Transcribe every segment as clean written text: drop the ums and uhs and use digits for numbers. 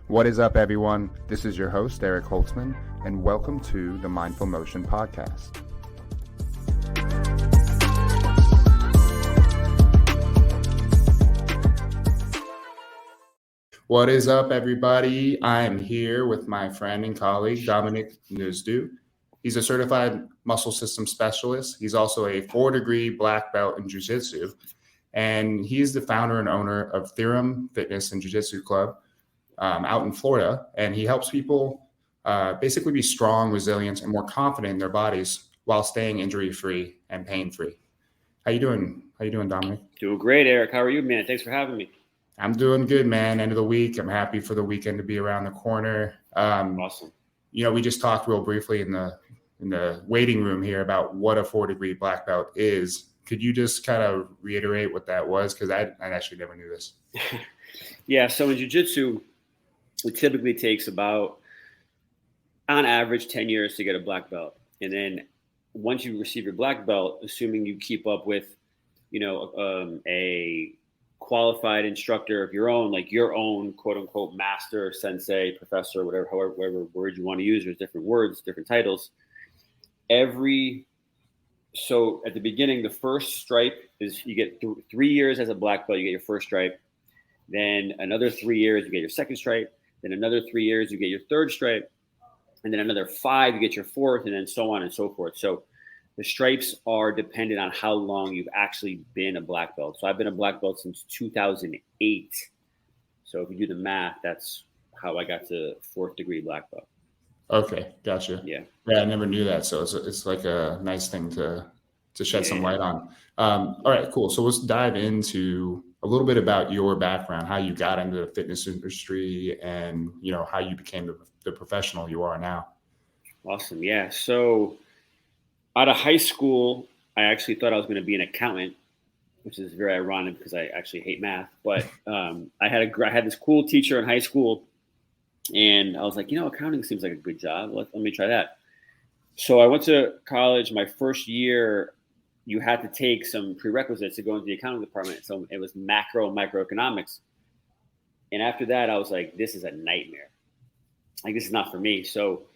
What is up, everyone? This is your host, Eric Holtzman, and welcome to the Mindful Motion Podcast. What is up, everybody? I'm here with my friend and colleague, Dominick Nusdeu. He's a certified muscle system specialist. He's also a 4-degree black belt in Jiu Jitsu, and he's the founder and owner of Theorem Fitness and Jiu Jitsu Club out in Florida. And he helps people basically be strong, resilient, and more confident in their bodies while staying injury-free and pain-free. How you doing? Dominick? Doing great, Eric. How are you, man? Thanks for having me. I'm doing good, man. End of the week. I'm happy for the weekend to be around the corner. Awesome. We just talked real briefly in the waiting room here about what a 4-degree black belt is. Could you just kind of reiterate what that was? Because I actually never knew this. Yeah. So in jiu-jitsu, it typically takes about, on average, 10 years to get a black belt. And then once you receive your black belt, assuming you keep up with, a qualified instructor of your own, like your own quote unquote master, sensei, professor, whatever word you want to use. There's different words, different titles. So at the beginning, the first stripe is you get 3 years as a black belt, you get your first stripe. Then another 3 years, you get your second stripe. Then another 3 years, you get your third stripe. And then another 5, you get your fourth, and then so on and so forth. So the stripes are dependent on how long you've actually been a black belt. So I've been a black belt since 2008. So if you do the math, that's how I got to 4th degree black belt. Okay, gotcha. Yeah, I never knew that. So it's like a nice thing to shed some light on. All right, cool. So let's dive into a little bit about your background, how you got into the fitness industry, and how you became the professional you are now. Awesome. Yeah. So out of high school, I actually thought I was going to be an accountant, which is very ironic because I actually hate math. But I had this cool teacher in high school, and I was like, accounting seems like a good job. Let me try that. So I went to college. My first year, you had to take some prerequisites to go into the accounting department. So it was microeconomics. And after that, I was like, this is a nightmare. Like, this is not for me. So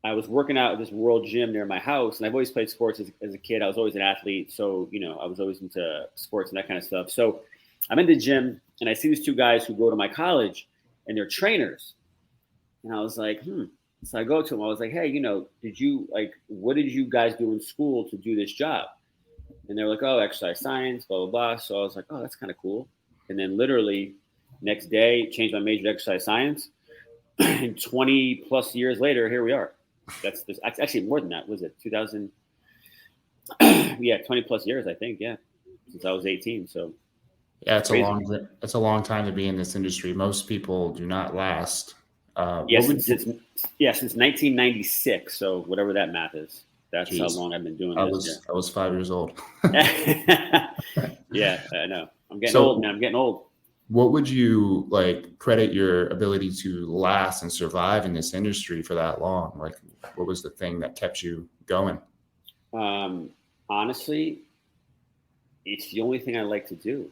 I was working out at this World Gym near my house, and I've always played sports as a kid. I was always an athlete. So, I was always into sports and that kind of stuff. So I'm in the gym, and I see these two guys who go to my college, and they're trainers. And I was like, So I go to them. I was like, hey, what did you guys do in school to do this job? And they're like, oh, exercise science, blah, blah, blah. So I was like, oh, that's kind of cool. And then literally next day, changed my major to exercise science. And 20 plus years later, here we are. That's actually more than that. Was it 2000? Yeah, 20 plus years, I think. Yeah, since I was 18. So yeah, it's a long time to be in this industry. Most people do not last. Since 1996. So whatever that math is, that's how long I've been doing this. I was 5 years old. Yeah, I know. I'm getting old, man. I'm getting old. What would you credit your ability to last and survive in this industry for that long? Like, what was the thing that kept you going? Honestly, it's the only thing I like to do.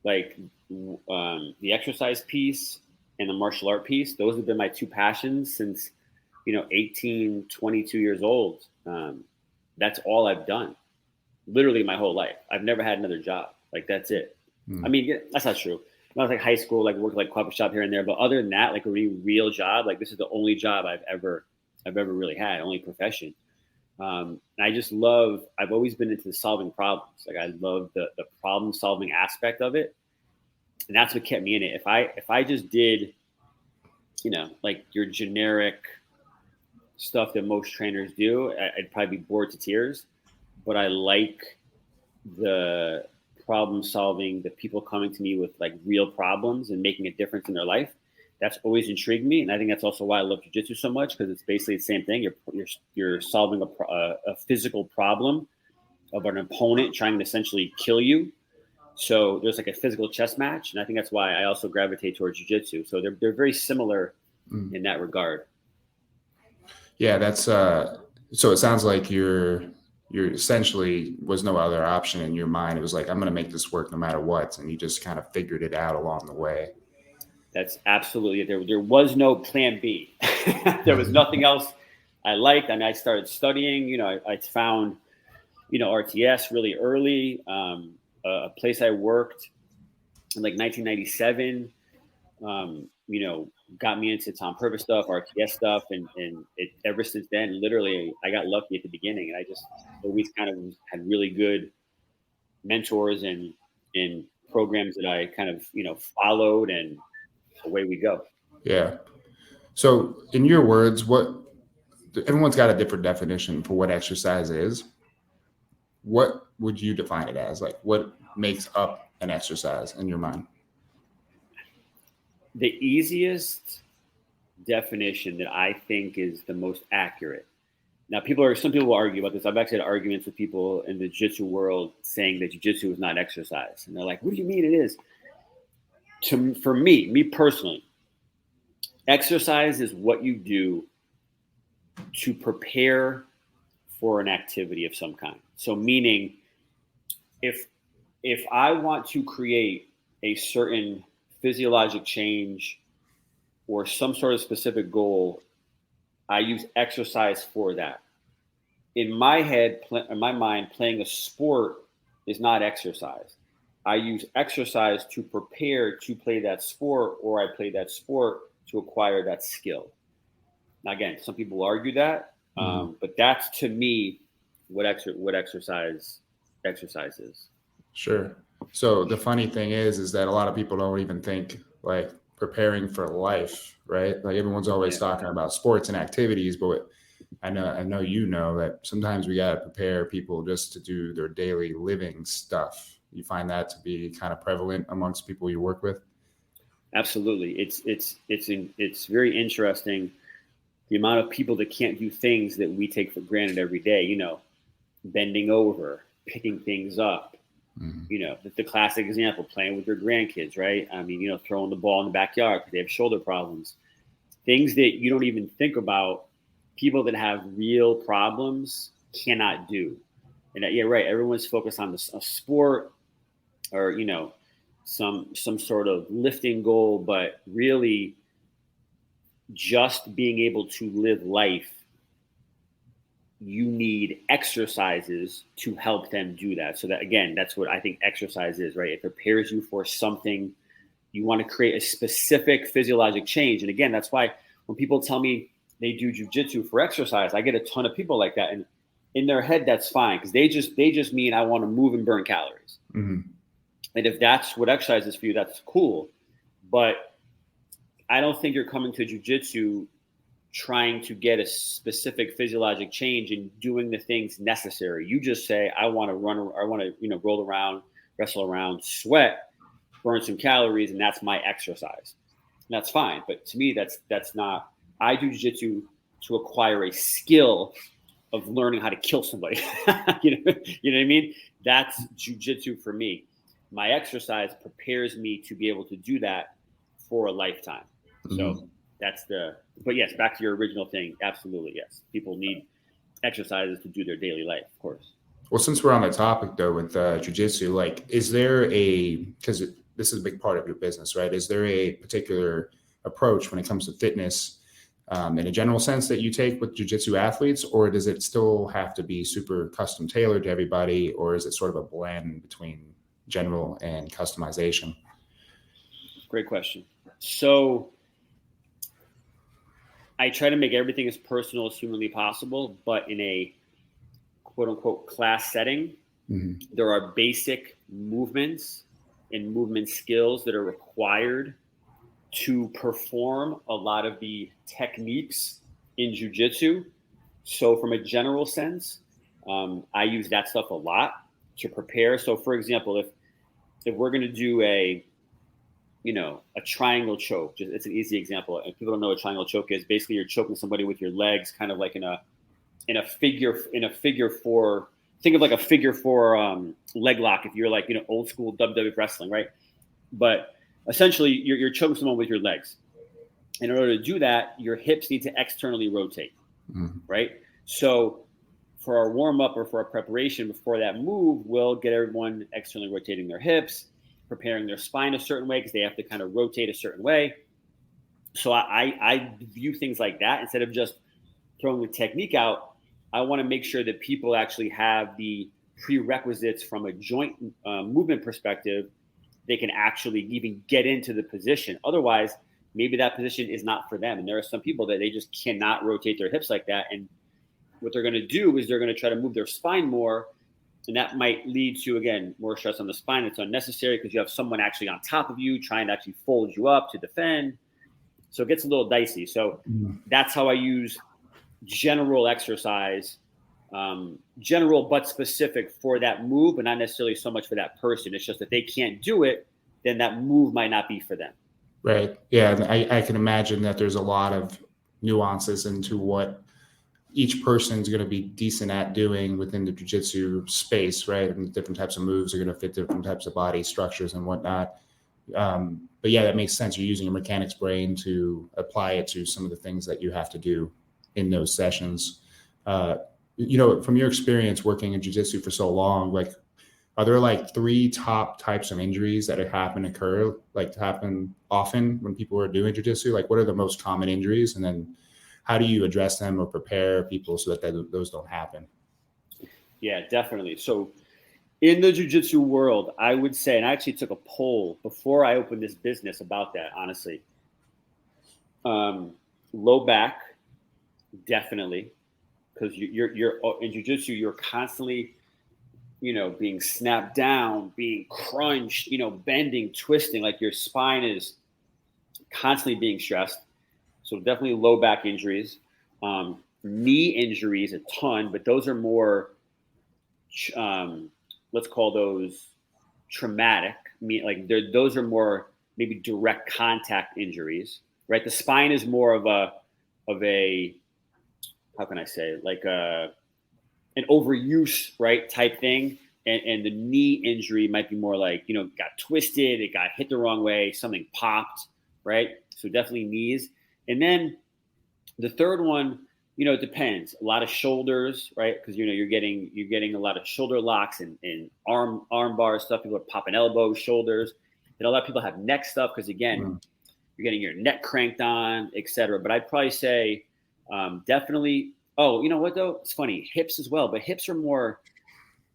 Like the exercise piece and the martial art piece, those have been my two passions since, 18, 22 years old. That's all I've done. Literally my whole life. I've never had another job. Like, that's it. I mean, that's not true. When I was high school, worked coffee shop here and there. But other than that, a real job, this is the only job I've ever really had, only profession. And I just I've always been into solving problems. I love the problem solving aspect of it. And that's what kept me in it. If I just did, your generic stuff that most trainers do, I'd probably be bored to tears. But I like the problem solving, the people coming to me with real problems and making a difference in their life. That's always intrigued me. And I think that's also why I love jiu-jitsu so much, because it's basically the same thing. You're solving a physical problem of an opponent trying to essentially kill you. So there's a physical chess match. And I think that's why I also gravitate towards jiu-jitsu. So they're very similar in that regard. Yeah, that's so it sounds like you're you're essentially was no other option in your mind. It was like, I'm going to make this work no matter what. And you just kind of figured it out along the way. That's absolutely it. There was no plan B. There was nothing else I liked. I started studying, I found, RTS really early. A place I worked in like 1997, got me into Tom Purvis stuff, RTS stuff. And ever since then, literally, I got lucky at the beginning. And I just always kind of had really good mentors and programs that I kind of, followed, and away we go. Yeah. So in your words, everyone's got a different definition for what exercise is. What would you define it as? Like, what makes up an exercise in your mind? The easiest definition that I think is the most accurate. Now, some people argue about this. I've actually had arguments with people in the jiu-jitsu world saying that jiu-jitsu is not exercise. And they're like, what do you mean it is? For me personally, exercise is what you do to prepare for an activity of some kind. So meaning, if I want to create a certain physiologic change or some sort of specific goal, I use exercise for that. In my head, in my mind, playing a sport is not exercise. I use exercise to prepare to play that sport, or I play that sport to acquire that skill. Now, again, some people argue that, but that's, to me, what exercise is. Sure. So the funny thing is that a lot of people don't even think like preparing for life, right? Like everyone's always talking about sports and activities, but I know that sometimes we got to prepare people just to do their daily living stuff. You find that to be kind of prevalent amongst people you work with? Absolutely. It's very interesting, the amount of people that can't do things that we take for granted every day, bending over, picking things up, the classic example, playing with your grandkids, right? I mean, throwing the ball in the backyard because they have shoulder problems, things that you don't even think about. People that have real problems cannot do. And right. Everyone's focused on a sport or, some sort of lifting goal, but really just being able to live life, you need exercises to help them do that. So that, again, that's what I think exercise is, right? It prepares you for something. You want to create a specific physiologic change. And again, that's why when people tell me they do jiu-jitsu for exercise, I get a ton of people like that. And in their head, that's fine, because they just mean I want to move and burn calories. Mm-hmm. And if that's what exercise is for you, that's cool. But I don't think you're coming to jiu-jitsu trying to get a specific physiologic change and doing the things necessary. You just say, I want to run, I want to, roll around, wrestle around, sweat, burn some calories, and that's my exercise. And that's fine. But to me, that's not. I do jiu-jitsu to acquire a skill of learning how to kill somebody. you know what I mean? That's jiu-jitsu for me. My exercise prepares me to be able to do that for a lifetime. So but yes, back to your original thing. Absolutely. Yes. People need exercises to do their daily life, of course. Well, since we're on the topic though, with jiu-jitsu, like, is there because this is a big part of your business, right? Is there a particular approach when it comes to fitness in a general sense that you take with jiu-jitsu athletes, or does it still have to be super custom tailored to everybody, or is it sort of a blend between general and customization? Great question. So I try to make everything as personal as humanly possible, but in a quote unquote class setting, there are basic movements and movement skills that are required to perform a lot of the techniques in jiu-jitsu. So from a general sense, I use that stuff a lot to prepare. So for example, if we're going to do a triangle choke, it's an easy example. If people don't know what a triangle choke is, basically you're choking somebody with your legs, kind of like in a figure four. Think of like a figure four leg lock if you're like old school WWF wrestling, right? But essentially, you're choking someone with your legs. In order to do that, your hips need to externally rotate, right? So for our warm up or for our preparation before that move, we'll get everyone externally rotating their hips, preparing their spine a certain way because they have to kind of rotate a certain way. So I view things like that instead of just throwing the technique out. I want to make sure that people actually have the prerequisites from a joint movement perspective. They can actually even get into the position. Otherwise, maybe that position is not for them. And there are some people that they just cannot rotate their hips like that. And what they're going to do is they're going to try to move their spine more. And that might lead to, again, more stress on the spine. It's unnecessary because you have someone actually on top of you trying to actually fold you up to defend. So it gets a little dicey. So that's how I use general exercise, general but specific for that move, but not necessarily so much for that person. It's just that they can't do it, then that move might not be for them. Right. Yeah. I can imagine that there's a lot of nuances into what each person's going to be decent at doing within the jiu-jitsu space, right? And different types of moves are going to fit different types of body structures and whatnot. But yeah, that makes sense. You're using your mechanics brain to apply it to some of the things that you have to do in those sessions. From your experience working in jiu-jitsu for so long, like, are there like 3 top types of injuries that happen often when people are doing jiu-jitsu? Like, what are the most common injuries? And then how do you address them or prepare people so that those don't happen? Yeah, definitely. So in the jiu-jitsu world, I would say, and I actually took a poll before I opened this business about that, honestly. Low back, definitely, because you're in jiu-jitsu, you're constantly, being snapped down, being crunched, bending, twisting, like your spine is constantly being stressed. So definitely low back injuries, knee injuries, a ton, but those are more, let's call those traumatic. Those are more maybe direct contact injuries, right? The spine is more of a, how can I say, like an overuse, right, type thing. And the knee injury might be more like, got twisted, it got hit the wrong way, something popped, right? So definitely knees. And then the third one, it depends. A lot of shoulders, right? Because you're getting a lot of shoulder locks and arm bar stuff. People are popping elbows, shoulders. And a lot of people have neck stuff because again, you're getting your neck cranked on, etc. But I'd probably say definitely. Oh, you know what though? It's funny, hips as well. But hips are more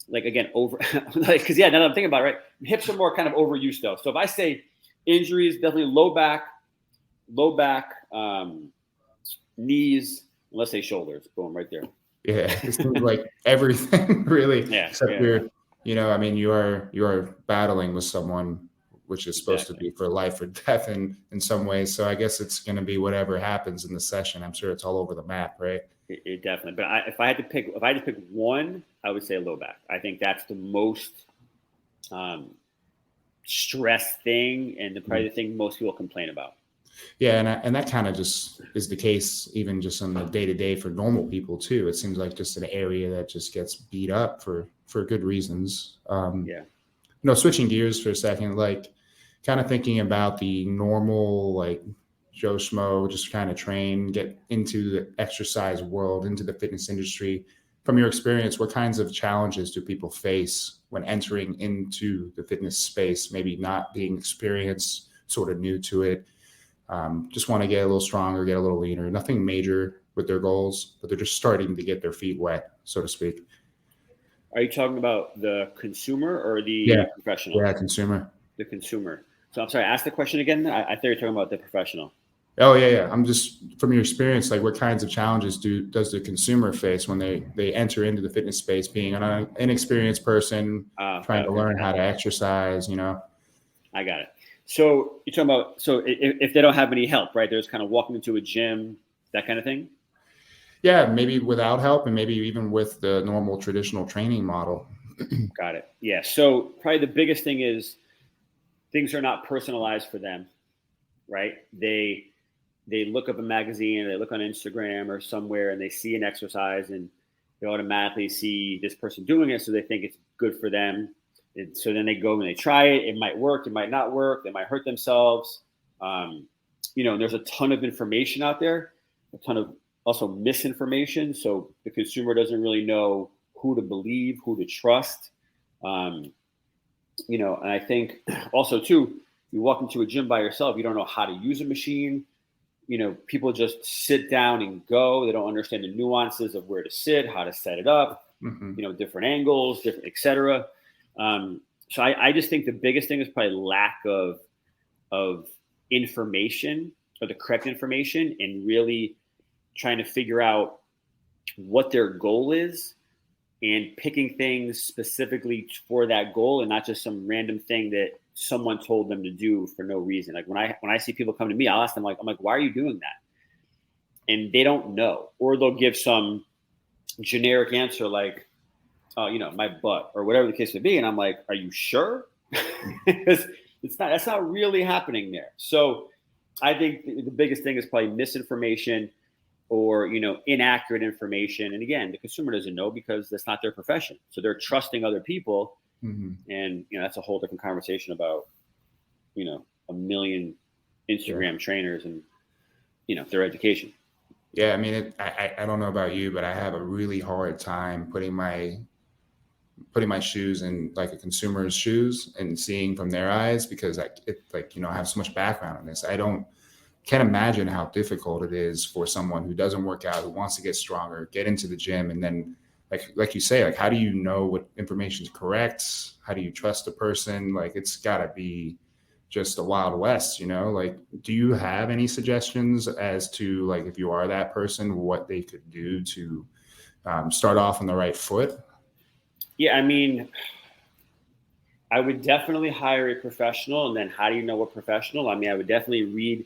like, again, over like, because now that I'm thinking about it, right? Hips are more kind of overuse though. So if I say injuries, definitely low back, knees, let's say shoulders. Boom, right there. Yeah, it seems like everything really, except you are battling with someone, which is supposed to be for life or death in some ways. So I guess it's going to be whatever happens in the session. I'm sure it's all over the map, right? It definitely. But if I had to pick one, I would say low back. I think that's the most stress thing, and probably the thing most people complain about. Yeah, and that kind of just is the case even just on the day-to-day for normal people too. It seems like just an area that just gets beat up for good reasons. Switching gears for a second, like kind of thinking about the normal, like Joe Schmo, just kind of train, get into the exercise world, into the fitness industry. From your experience, what kinds of challenges do people face when entering into the fitness space, maybe not being experienced, sort of new to it? Just want to get a little stronger, get a little leaner, nothing major with their goals, but they're just starting to get their feet wet, so to speak. Are you talking about the consumer or the professional? Yeah, consumer. The consumer. So I'm sorry, ask the question again. I thought you were talking about the professional. Oh, yeah. I'm just, from your experience, like what kinds of challenges does the consumer face when they enter into the fitness space, being an inexperienced person, trying to learn how to exercise, I got it. So you're talking about, if they don't have any help, right? They're just kind of walking into a gym, that kind of thing? Yeah, maybe without help and maybe even with the normal traditional training model. Got it. Yeah. So probably the biggest thing is things are not personalized for them, right? They look up a magazine, or they look on Instagram or somewhere, and they see an exercise and they automatically see this person doing it. So they think it's good for them. And so then they go and they try it. It might work. It might not work. They might hurt themselves. And there's a ton of information out there, a ton of also misinformation. So the consumer doesn't really know who to believe, who to trust. And I think also too, you walk into a gym by yourself, you don't know how to use a machine. People just sit down and go. They don't understand the nuances of where to sit, how to set it up, different angles, different, et cetera. So I just think the biggest thing is probably lack of information, or the correct information, and really trying to figure out what their goal is and picking things specifically for that goal, and not just some random thing that someone told them to do for no reason. Like when I see people come to me, I'll ask them, I'm like, why are you doing that? And they don't know, or they'll give some generic answer like, my butt, or whatever the case may be. And I'm like, are you sure? That's not really happening there. So I think the biggest thing is probably misinformation, or, inaccurate information. And again, the consumer doesn't know because that's not their profession. So they're trusting other people. And, that's a whole different conversation about, a million Instagram trainers and, their education. Yeah. I mean, I don't know about you, but I have a really hard time putting my shoes in like a consumer's shoes and seeing from their eyes, because I have so much background on this. Can't imagine how difficult it is for someone who doesn't work out, who wants to get stronger, get into the gym, and then like you say, how do you know what information is correct? How do you trust a person? It's got to be just a wild west, do you have any suggestions as to if you are that person, what they could do to start off on the right foot? Yeah, I mean, I would definitely hire a professional. And then how do you know what professional? I mean, I would definitely read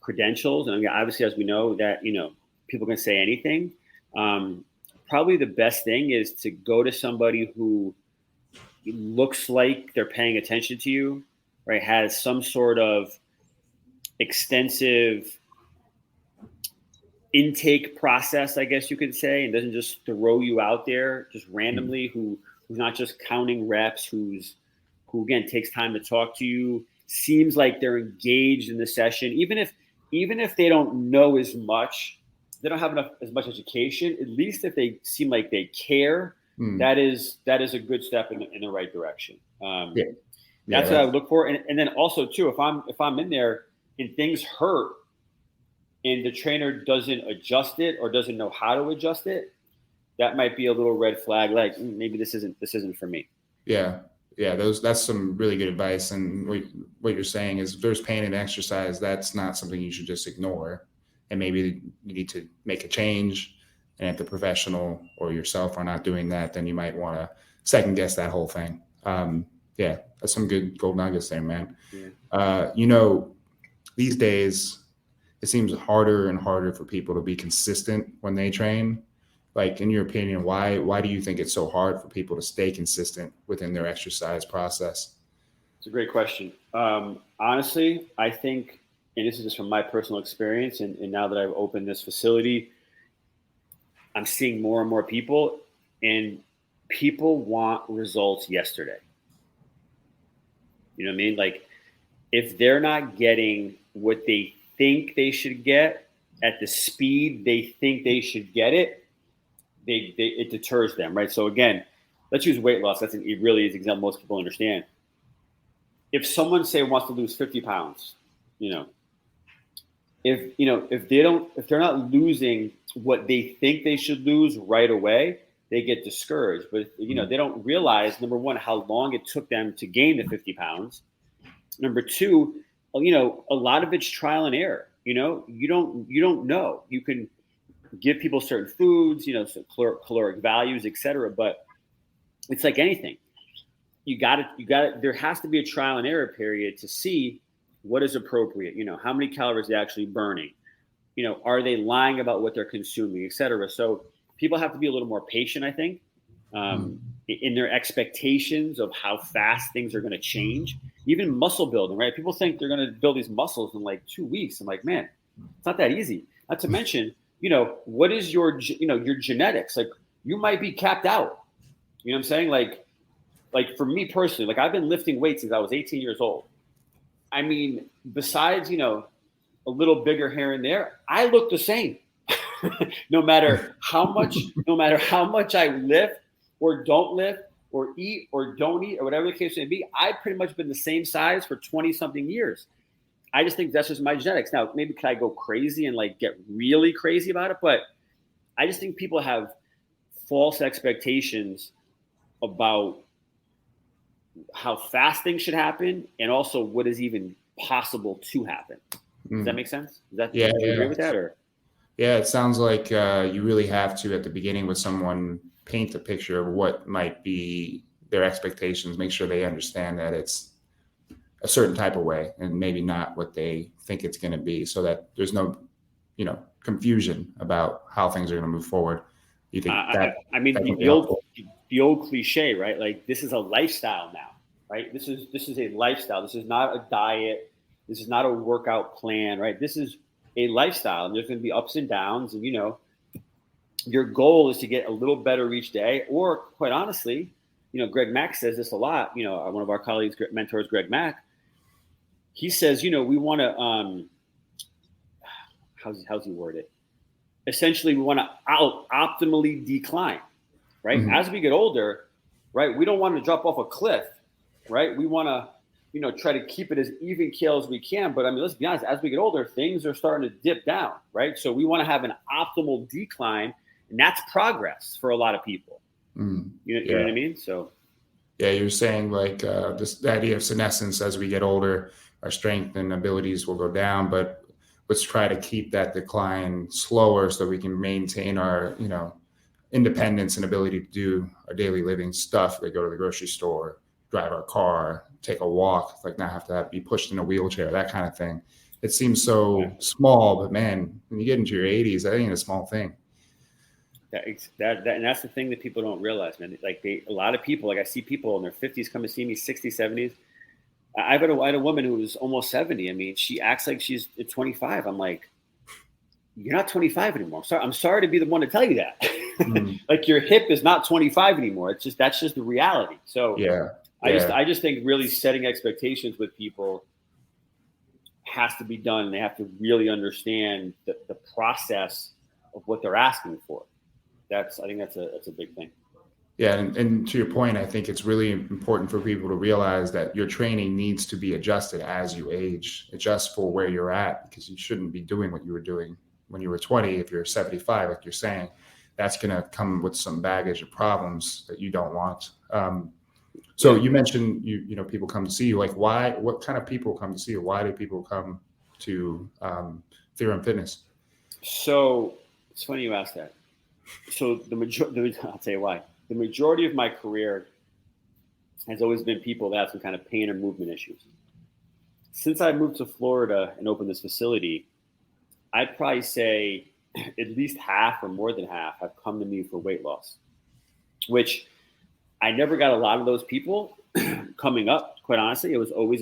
credentials. And obviously, as we know that, people can say anything. Probably the best thing is to go to somebody who looks like they're paying attention to you, right? Has some sort of extensive intake process, I guess you could say, and doesn't just throw you out there just randomly, who's not just counting reps, who again takes time to talk to you, seems like they're engaged in the session, even if they don't know as much, they don't have as much education, at least if they seem like they care, that is a good step in the right direction. That's what I would look for. And then also too, if I'm in there and things hurt and the trainer doesn't adjust it or doesn't know how to adjust it, that might be a little red flag. Like maybe this isn't for me. Yeah. That's some really good advice. And what you're saying is, if there's pain in exercise, that's not something you should just ignore. And maybe you need to make a change. And if the professional or yourself are not doing that, then you might want to second guess that whole thing. That's some good gold nuggets there, man. Yeah. These days it seems harder and harder for people to be consistent when they train. In your opinion, why do you think it's so hard for people to stay consistent within their exercise process? It's a great question. Honestly, I think, and this is just from my personal experience, and now that I've opened this facility, I'm seeing more and more people, and people want results yesterday. You know what I mean? If they're not getting what they think they should get at the speed they think they should get it, it deters them, right? So again, let's use weight loss. It really is an example most people understand. If someone say wants to lose 50 pounds, if they're not losing what they think they should lose right away, they get discouraged. But they don't realize, number one, how long it took them to gain the 50 pounds. Number two, a lot of it's trial and error. You don't know. You can give people certain foods, caloric values, et cetera. But it's like anything. You got it. There has to be a trial and error period to see what is appropriate. How many calories they're actually burning. Are they lying about what they're consuming, et cetera. So people have to be a little more patient, I think, in their expectations of how fast things are going to change. Even muscle building, right? People think they're going to build these muscles in 2 weeks. I'm like, man, it's not that easy. Not to mention, what is your genetics? You might be capped out. You know what I'm saying? Like for me personally, I've been lifting weights since I was 18 years old. I mean, besides, a little bigger here and there, I look the same. no matter how much I lift or don't lift or eat or don't eat or whatever the case may be, I've pretty much been the same size for 20 something years. I just think that's just my genetics. Now, maybe could I go crazy and like get really crazy about it? But I just think people have false expectations about how fast things should happen and also what is even possible to happen. Does that make sense? Do you agree with that? Or yeah, it sounds like you really have to, at the beginning with someone, paint a picture of what might be their expectations, make sure they understand that it's a certain type of way and maybe not what they think it's going to be, so that there's no, confusion about how things are going to move forward. You think the old cliche, right? Like, this is a lifestyle now, right? This is a lifestyle. This is not a diet. This is not a workout plan, right? This is a lifestyle, and there's going to be ups and downs. And, your goal is to get a little better each day. Or quite honestly, Greg Mack says this a lot. One of our colleagues, mentors, Greg Mack, he says, we want to, how's he word it? Essentially, we want to optimally decline, right? Mm-hmm. As we get older, right, we don't want to drop off a cliff, right? We want to, try to keep it as even keel as we can. But I mean, let's be honest, as we get older, things are starting to dip down, right? So we want to have an optimal decline, and that's progress for a lot of people. You know what I mean? So. Yeah, you're saying like the idea of senescence, as we get older, our strength and abilities will go down, but let's try to keep that decline slower so we can maintain our, independence and ability to do our daily living stuff, like go to the grocery store, drive our car, take a walk, like not have to be pushed in a wheelchair, that kind of thing. It seems so small, but man, when you get into your 80s, that ain't a small thing. And that's the thing that people don't realize, man. Like a lot of people, like I see people in their 50s come to see me, 60s, 70s. I had a woman who was almost 70. I mean, she acts like she's 25. I'm like, you're not 25 anymore. I'm sorry to be the one to tell you that. Like, your hip is not 25 anymore. That's just the reality. So I just think really setting expectations with people has to be done. They have to really understand the process of what they're asking for. I think that's a big thing. Yeah, and to your point, I think it's really important for people to realize that your training needs to be adjusted as you age, adjust for where you're at, because you shouldn't be doing what you were doing when you were 20. If you're 75, like you're saying, that's going to come with some baggage of problems that you don't want. So you mentioned, people come to see you. Like, what kind of people come to see you? Why do people come to Theorem Fitness? So it's funny you asked that. So I'll tell you why. The majority of my career has always been people that have some kind of pain or movement issues. Since I moved to Florida and opened this facility, I'd probably say at least half or more than half have come to me for weight loss, which I never got a lot of those people coming up. Quite honestly, I was always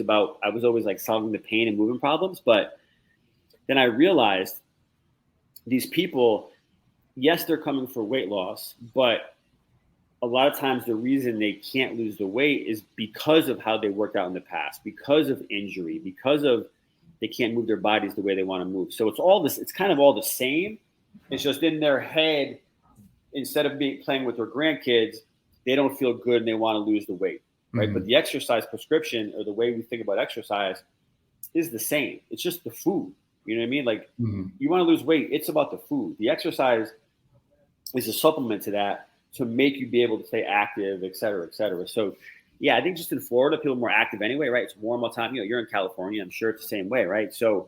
like solving the pain and movement problems. But then I realized these people, yes, they're coming for weight loss, but a lot of times the reason they can't lose the weight is because of how they worked out in the past, because of injury, because of they can't move their bodies the way they want to move. So it's kind of all the same. It's just in their head, instead of playing with their grandkids, they don't feel good and they want to lose the weight, right? Mm-hmm. But the exercise prescription, or the way we think about exercise, is the same. It's just the food. You know what I mean? Like, you want to lose weight, it's about the food. The exercise is a supplement to that, to make you be able to stay active, et cetera, et cetera. So, yeah, I think just in Florida, people are more active anyway, right? It's warm all the time. You're in California. I'm sure it's the same way, right? So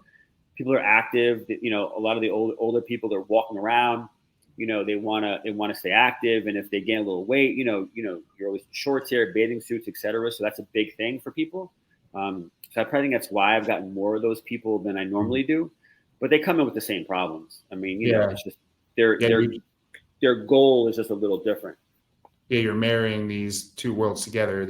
people are active. A lot of the older people, they're walking around. They want to stay active. And if they gain a little weight, you're always in shorts here, bathing suits, et cetera. So that's a big thing for people. So I probably think that's why I've gotten more of those people than I normally do. But they come in with the same problems. I mean, it's just their goal is just a little different. Yeah, you're marrying these two worlds together.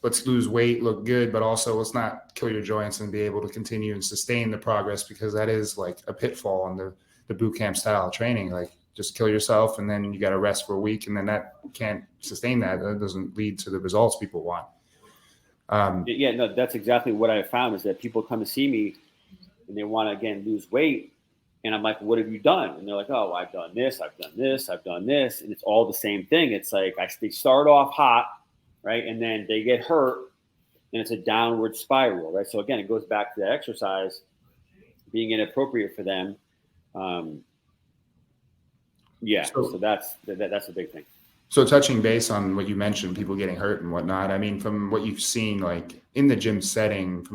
Let's lose weight, look good, but also let's not kill your joints and be able to continue and sustain the progress, because that is like a pitfall in the boot camp style training. Like, just kill yourself and then you got to rest for a week, and then that can't sustain that. That doesn't lead to the results people want. That's exactly what I found, is that people come to see me and they want to, again, lose weight. And I'm like, what have you done? And they're like, oh, I've done this, I've done this, I've done this. And it's all the same thing. It's like they start off hot, right? And then they get hurt, and it's a downward spiral, right? So again, it goes back to the exercise being inappropriate for them. So that's a big thing. So touching base on what you mentioned, people getting hurt and whatnot, I mean, from what you've seen, like in the gym setting,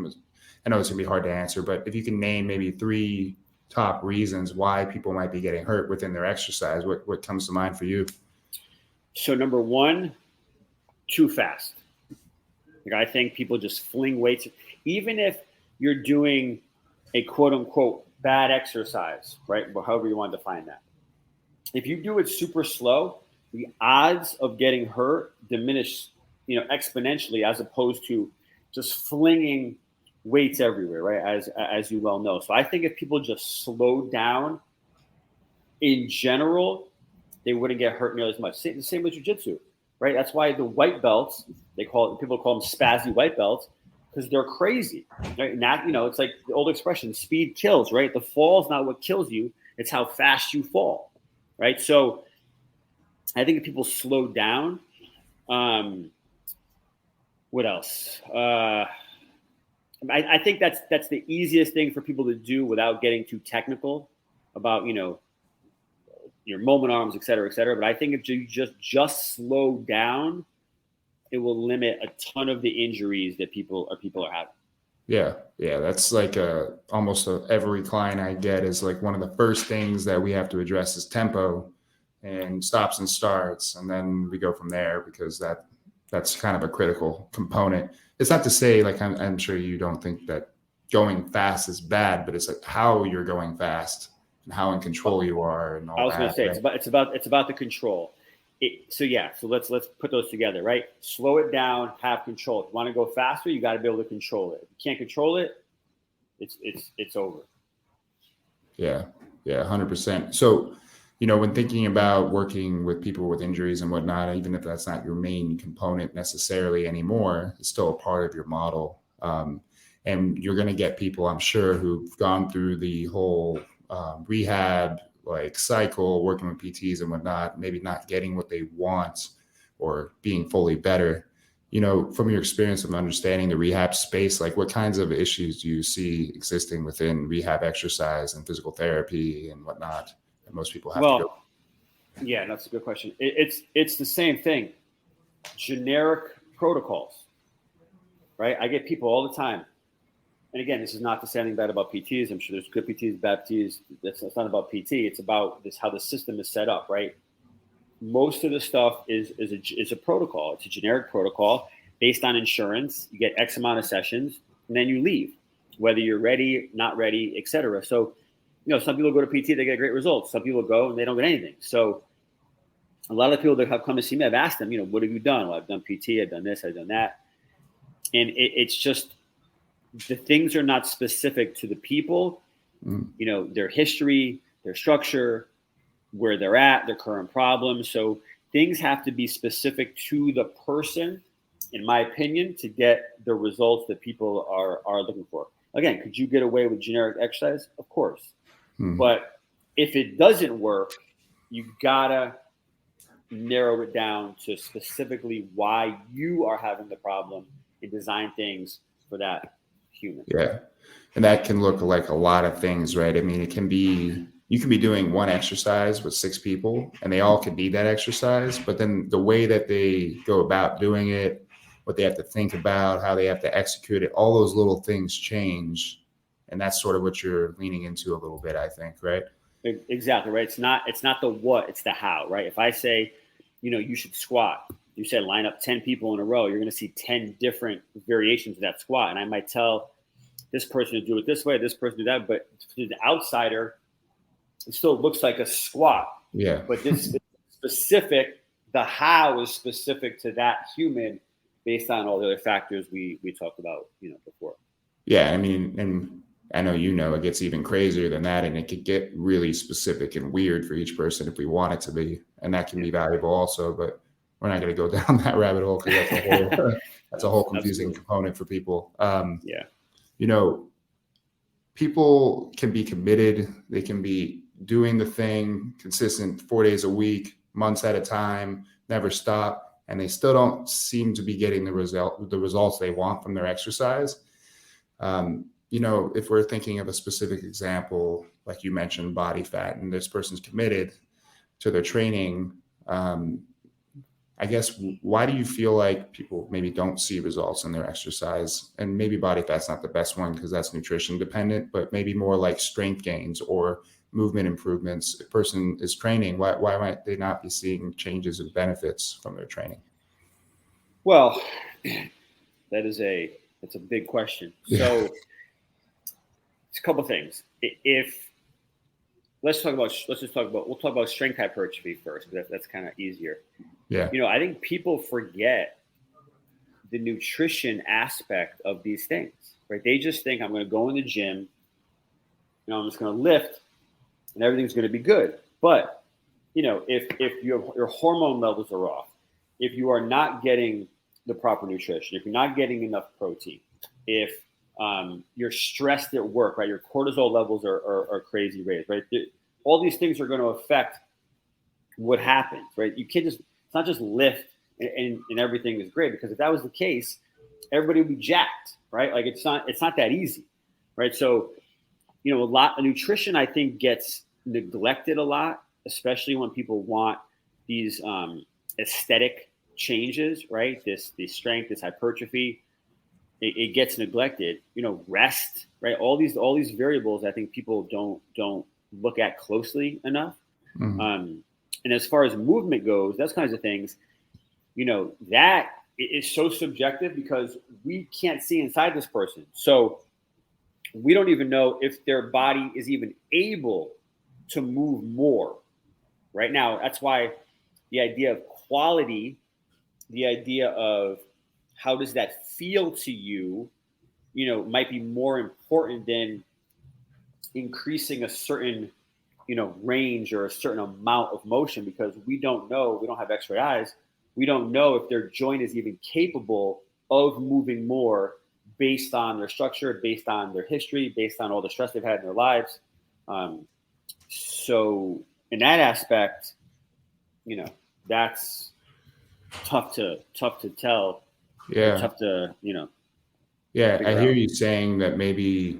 I know it's gonna be hard to answer, but if you can name maybe 3 top reasons why people might be getting hurt within their exercise, what comes to mind for you? So number 1, too fast. Like, I think people just fling weights, even if you're doing a quote unquote bad exercise, right? But however you want to define that. If you do it super slow, the odds of getting hurt diminish, exponentially, as opposed to just flinging weights everywhere, right? As you well know. So I think if people just slowed down in general, they wouldn't get hurt nearly as much. The same with jiu-jitsu, right? That's why the white belts, people call them spazzy white belts, because they're crazy, right? And that, it's like the old expression, speed kills, right? The fall is not what kills you, it's how fast you fall, right? So I think if people slow down, what else? I think that's the easiest thing for people to do without getting too technical about, your moment arms, et cetera, et cetera. But I think if you just slow down, it will limit a ton of the injuries that people are having. Yeah. That's like almost every client I get is like one of the first things that we have to address is tempo and stops and starts, and then we go from there, because that's kind of a critical component. It's not to say, like, I'm sure you don't think that going fast is bad, but it's like how you're going fast and how in control you are and all that. I was going to say, right? it's about the control. So let's put those together, right? Slow it down, have control. If you want to go faster, you got to be able to control it. If you can't control it, it's over. Yeah, 100%. So, when thinking about working with people with injuries and whatnot, even if that's not your main component necessarily anymore, it's still a part of your model. And you're going to get people, I'm sure, who've gone through the whole rehab like cycle, working with PTs and whatnot, maybe not getting what they want or being fully better. From your experience of understanding the rehab space, like what kinds of issues do you see existing within rehab exercise and physical therapy and whatnot that most people have to go? Yeah, that's a good question. It's the same thing. Generic protocols, right? I get people all the time. And again, this is not to say anything bad about PTs. I'm sure there's good PTs, bad PTs. It's not about PT. It's about how the system is set up, right? Most of the stuff is a protocol. It's a generic protocol based on insurance. You get X amount of sessions, and then you leave, whether you're ready, not ready, et cetera. So, some people go to PT, they get great results. Some people go and they don't get anything. So a lot of people that have come to see me, I've asked them, what have you done? Well, I've done PT, I've done this, I've done that. And it's just, the things are not specific to the people, their history, their structure, where they're at, their current problems. So things have to be specific to the person, in my opinion, to get the results that people are looking for. Again, could you get away with generic exercise? Of course. But if it doesn't work, you gotta narrow it down to specifically why you are having the problem and design things for that human. Yeah. And that can look like a lot of things, right? I mean, you can be doing one exercise with 6 people and they all could need that exercise, but then the way that they go about doing it, what they have to think about, how they have to execute it, all those little things change. And that's sort of what you're leaning into a little bit, I think, right? Exactly, right? It's not the what, it's the how, right? If I say, you should squat, you said line up 10 people in a row, you're going to see 10 different variations of that squat. And I might tell this person to do it this way, this person to do that. But to the outsider, it still looks like a squat. Yeah. But this is specific, the how is specific to that human based on all the other factors we talked about, before. Yeah. I mean, and I know, it gets even crazier than that, and it could get really specific and weird for each person if we want it to be. And that can be valuable also, but we're not going to go down that rabbit hole because that's a whole confusing component for people. people can be committed. They can be doing the thing consistent 4 days a week, months at a time, never stop, and they still don't seem to be getting the results they want from their exercise. If we're thinking of a specific example, like you mentioned, body fat, and this person's committed to their training, I guess, why do you feel like people maybe don't see results in their exercise? And maybe body fat's not the best one because that's nutrition dependent, but maybe more like strength gains or movement improvements. If a person is training, why might they not be seeing changes and benefits from their training? Well, that's a big question. Yeah. So it's a couple things. We'll talk about strength hypertrophy first, because that's kind of easier. Yeah. I think people forget the nutrition aspect of these things, right? They just think, I'm going to go in the gym, I'm just going to lift and everything's going to be good. But, if your hormone levels are off, if you are not getting the proper nutrition, if you're not getting enough protein, if you're stressed at work, right? Your cortisol levels are crazy raised, right? All these things are going to affect what happens, right? You can't it's not just lift and everything is great, because if that was the case, everybody would be jacked, right? Like it's not that easy, right? So, a lot of nutrition, I think, gets neglected a lot, especially when people want these aesthetic changes, right? This strength, this hypertrophy, it gets neglected. Rest, right? All these variables, I think people don't look at closely enough. Mm-hmm. And as far as movement goes, those kinds of things, that is so subjective because we can't see inside this person. So we don't even know if their body is even able to move more right now. That's why the idea of quality, the idea of how does that feel to you, might be more important than increasing a certain range or a certain amount of motion, because we don't know, we don't have x-ray eyes. We don't know if their joint is even capable of moving more based on their structure, based on their history, based on all the stress they've had in their lives. So in that aspect, that's tough to tell. Yeah. Tough to, Yeah. I hear out. you saying that maybe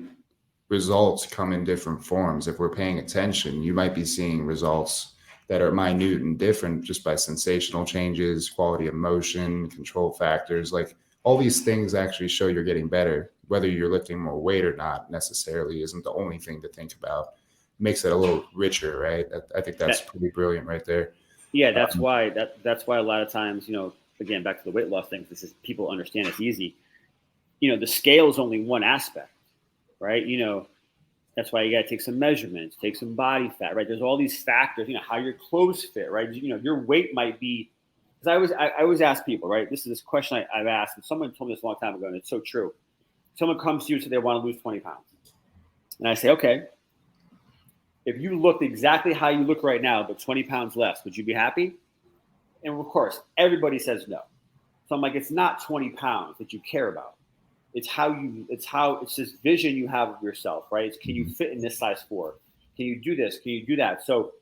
results come in different forms. If we're paying attention, you might be seeing results that are minute and different just by sensational changes, quality of motion, control factors. Like all these things actually show you're getting better. Whether you're lifting more weight or not necessarily isn't the only thing to think about. It makes it a little richer, right? I think that's pretty brilliant right there. Yeah, that's why a lot of times, again, back to the weight loss things, this is, people understand it's easy. The scale is only one aspect, right? That's why you got to take some measurements, take some body fat, right? There's all these factors, how your clothes fit, right? Your weight might be, because I always ask people, right? This question I've asked, and someone told me this a long time ago, and it's so true. Someone comes to you and says they want to lose 20 pounds. And I say, okay, if you looked exactly how you look right now, but 20 pounds less, would you be happy? And of course, everybody says no. So I'm like, it's not 20 pounds that you care about. It's this vision you have of yourself, right? It's, can you fit in this size 4? Can you do this? Can you do that? So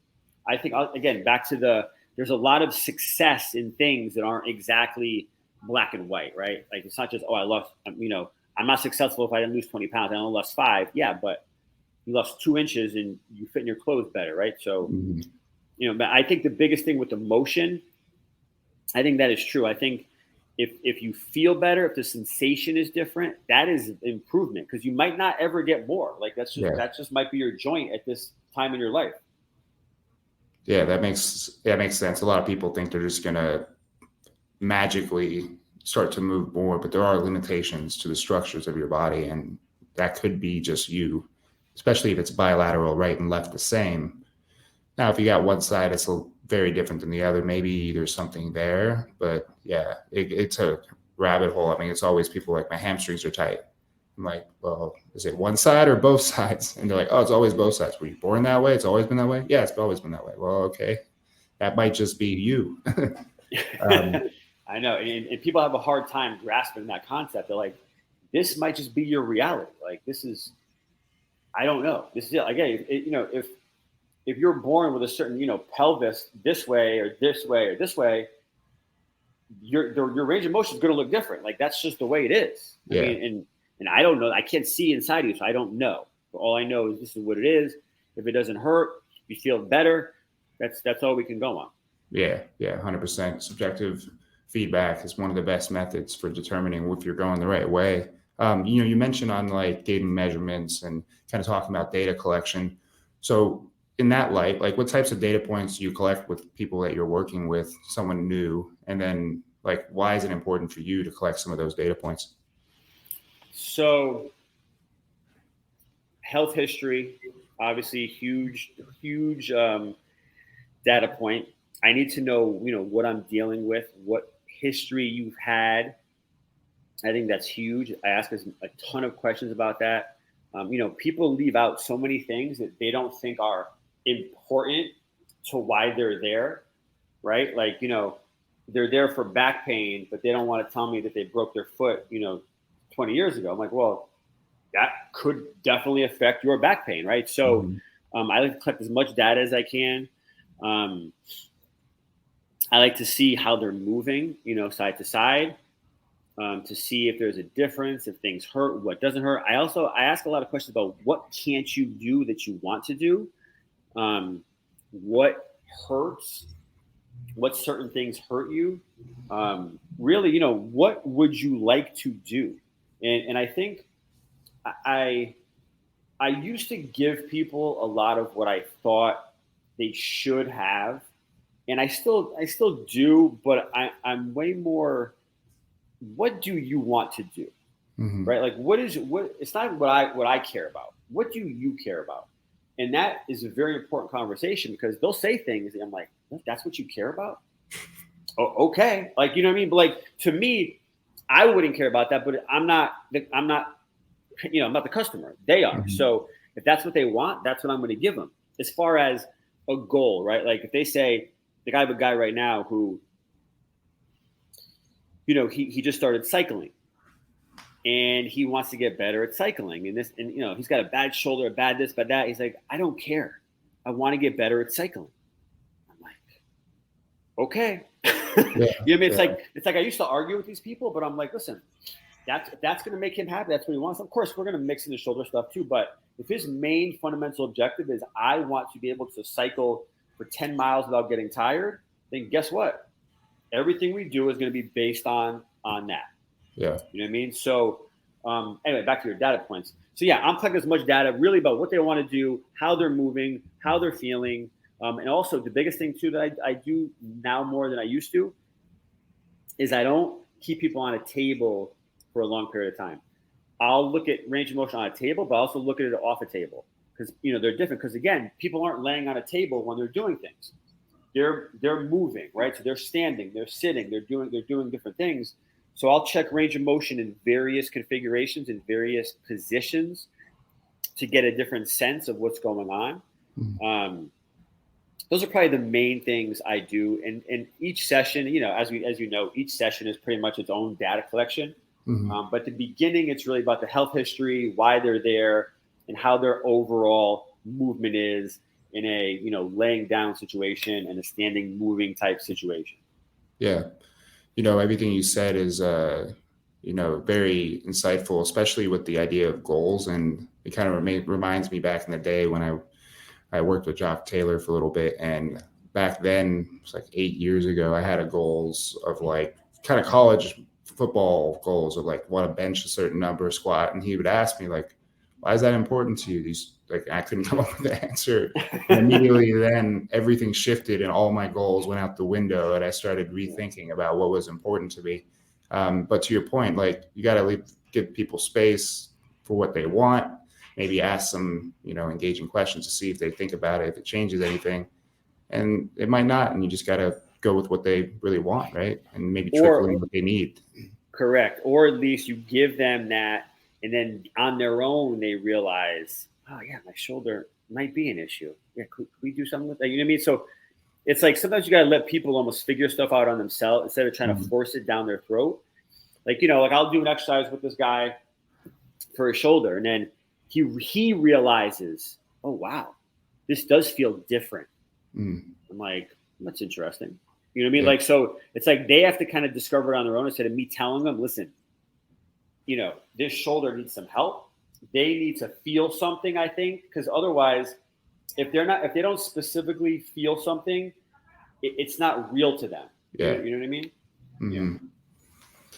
I think, again, back to there's a lot of success in things that aren't exactly black and white, right? Like it's not just, I lost, I'm not successful if I didn't lose 20 pounds. I only lost 5. Yeah, but you lost 2 inches and you fit in your clothes better, right? So, but I think the biggest thing with the motion, I think that is true. I think if you feel better, if the sensation is different, that is improvement, because you might not ever get more. Like that just might be your joint at this time in your life. Yeah, that makes sense. A lot of people think they're just gonna magically start to move more, but there are limitations to the structures of your body, and that could be just you, especially if it's bilateral, right and left the same. Now, if you got one side that's very different than the other, maybe there's something there. But yeah, it's a rabbit hole. I mean, it's always people like, my hamstrings are tight. I'm like, well, is it one side or both sides? And they're like, oh, it's always both sides. Were you born that way? It's always been that way? Yeah, it's always been that way. Well, okay. That might just be you. I know. And people have a hard time grasping that concept. They're like, this might just be your reality. Like, this is, I don't know. This is it. Again, if you're born with a certain, pelvis this way or this way or this way, your range of motion is going to look different. Like that's just the way it is. Yeah. I mean, and I don't know. I can't see inside you, so I don't know. But all I know is this is what it is. If it doesn't hurt, you feel better. That's all we can go on. Yeah, 100%. Subjective feedback is one of the best methods for determining if you're going the right way. You mentioned on like data measurements and kind of talking about data collection. So in that light, like what types of data points do you collect with people that you're working with, someone new? And then like, why is it important for you to collect some of those data points? So health history, obviously huge data point. I need to know, what I'm dealing with, what history you've had. I think that's huge. I ask a ton of questions about that. People leave out so many things that they don't think are important to why they're there, right? Like, they're there for back pain, but they don't want to tell me that they broke their foot, 20 years ago. I'm like, well, that could definitely affect your back pain, right? So I like to collect as much data as I can. I like to see how they're moving, side to side, to see if there's a difference, if things hurt, what doesn't hurt. I ask a lot of questions about what can't you do that you want to do, what hurts, what certain things hurt you. Really, what would you like to do? And I think I used to give people a lot of what I thought they should have. And I still do, but I'm way more, what do you want to do? Right? Like it's not what I care about. What do you care about? And that is a very important conversation because they'll say things and I'm like, that's what you care about? Oh, okay. Like, you know what I mean? But like, to me, I wouldn't care about that, but I'm not, I'm not the customer. They are. So if that's what they want, that's what I'm going to give them. As far as a goal, right? Like if they say, like I have a guy right now who, he just started cycling and he wants to get better at cycling and he's got a bad shoulder, a bad this, bad that. He's like, I don't care. I want to get better at cycling. I'm like, okay. It's like I used to argue with these people, but I'm like, listen, that's going to make him happy. That's what he wants. Of course, we're going to mix in the shoulder stuff too. But if his main fundamental objective is I want to be able to cycle for 10 miles without getting tired, then guess what? Everything we do is going to be based on that. Yeah. You know what I mean? So anyway, back to your data points. So yeah, I'm collecting as much data really about what they want to do, how they're moving, how they're feeling. And also the biggest thing too that I do now more than I used to is I don't keep people on a table for a long period of time. I'll look at range of motion on a table, but I also look at it off a table because they're different. Because again, people aren't laying on a table when they're doing things. They're moving, right? So they're standing, they're sitting, they're doing different things. So I'll check range of motion in various configurations in various positions to get a different sense of what's going on. Those are probably the main things I do. And each session, as you know, each session is pretty much its own data collection. But at the beginning, it's really about the health history, why they're there, and how their overall movement is in a laying down situation and a standing moving type situation. Yeah. Everything you said is very insightful, especially with the idea of goals. And it kind of reminds me back in the day when I worked with Jock Taylor for a little bit. And back then, it was like 8 years ago, I had a goals of like kind of college football goals of like want to bench a certain number, squat. And he would ask me like, why is that important to you? I couldn't come up with the answer. And immediately then everything shifted and all my goals went out the window and I started rethinking about what was important to me. But to your point, like you got to give people space for what they want, maybe ask some, engaging questions to see if they think about it, if it changes anything, and it might not. And you just got to go with what they really want. Right. And maybe trickle in what they need. Correct. Or at least you give them that. And then on their own, they realize, oh yeah, my shoulder might be an issue. Yeah. Could we do something with that? You know what I mean? So it's like, sometimes you got to let people almost figure stuff out on themselves instead of trying to force it down their throat. Like, like I'll do an exercise with this guy for his shoulder. And then he realizes, oh wow, this does feel different. I'm like, that's interesting. You know what I mean? Like, so it's like they have to kind of discover it on their own instead of me telling them, listen, you know, this shoulder needs some help. They need to feel something, I think, because otherwise, if they don't specifically feel something, it's not real to them. Yeah. You know what I mean? Yeah.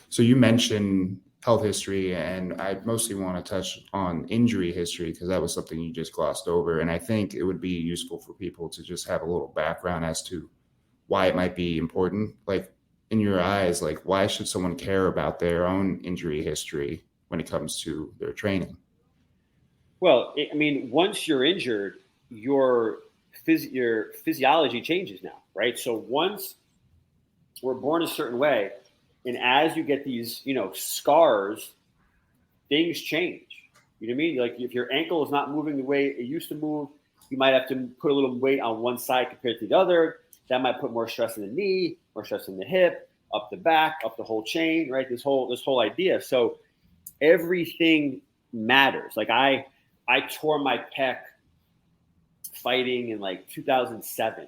So you mentioned health history, and I mostly want to touch on injury history because that was something you just glossed over. And I think it would be useful for people to just have a little background as to why it might be important. Like, in your eyes, like, why should someone care about their own injury history when it comes to their training? Well, I mean, once you're injured, your physiology changes now, right? So once we're born a certain way, and as you get these, you know, scars, things change. You know what I mean? Like if your ankle is not moving the way it used to move, you might have to put a little weight on one side compared to the other. That might put more stress in the knee, more stress in the hip, up the back, up the whole chain, right? This whole idea. So everything matters. Like I tore my pec fighting in like 2007.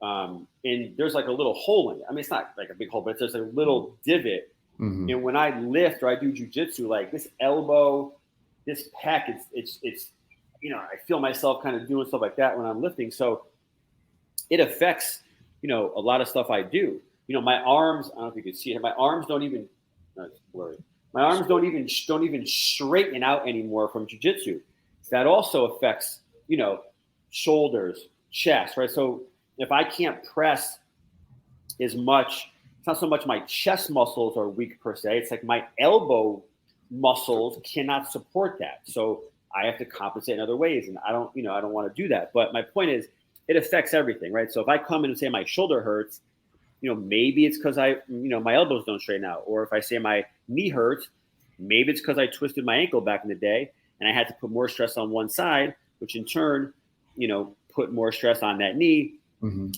And there's like a little hole in it. I mean, it's not like a big hole, but there's a little divot. And when I lift or I do jujitsu, like this elbow, this pec, it's you know, I feel myself kind of doing stuff like that when I'm lifting. So it affects, you know, a lot of stuff I do. You know, my arms, I don't know if you can see it. My arms don't even, no, it's blurry. My arms don't even straighten out anymore from jujitsu. That also affects, you know, shoulders, chest, right? So if I can't press as much, it's not so much my chest muscles are weak per se. It's like my elbow muscles cannot support that. So I have to compensate in other ways. And I don't want to do that. But my point is, it affects everything, right? So if I come in and say my shoulder hurts, you know, maybe it's because my elbows don't straighten out. Or if I say my knee hurts, maybe it's because I twisted my ankle back in the day and I had to put more stress on one side, which in turn, you know, put more stress on that knee,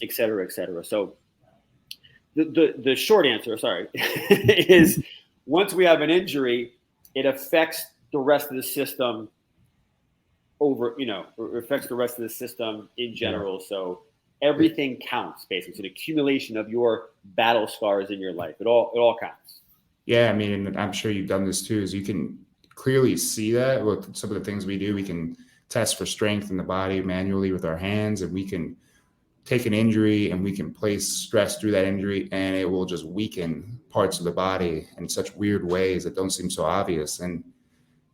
et cetera, et cetera. So the short answer, is once we have an injury, it affects the rest of the system affects the rest of the system in general. Yeah. So everything counts, basically. It's an accumulation of your battle scars in your life. It all counts. Yeah, I mean, and I'm sure you've done this too, is you can clearly see that with some of the things we do. We can test for strength in the body manually with our hands, and we can take an injury and we can place stress through that injury, and it will just weaken parts of the body in such weird ways that don't seem so obvious. And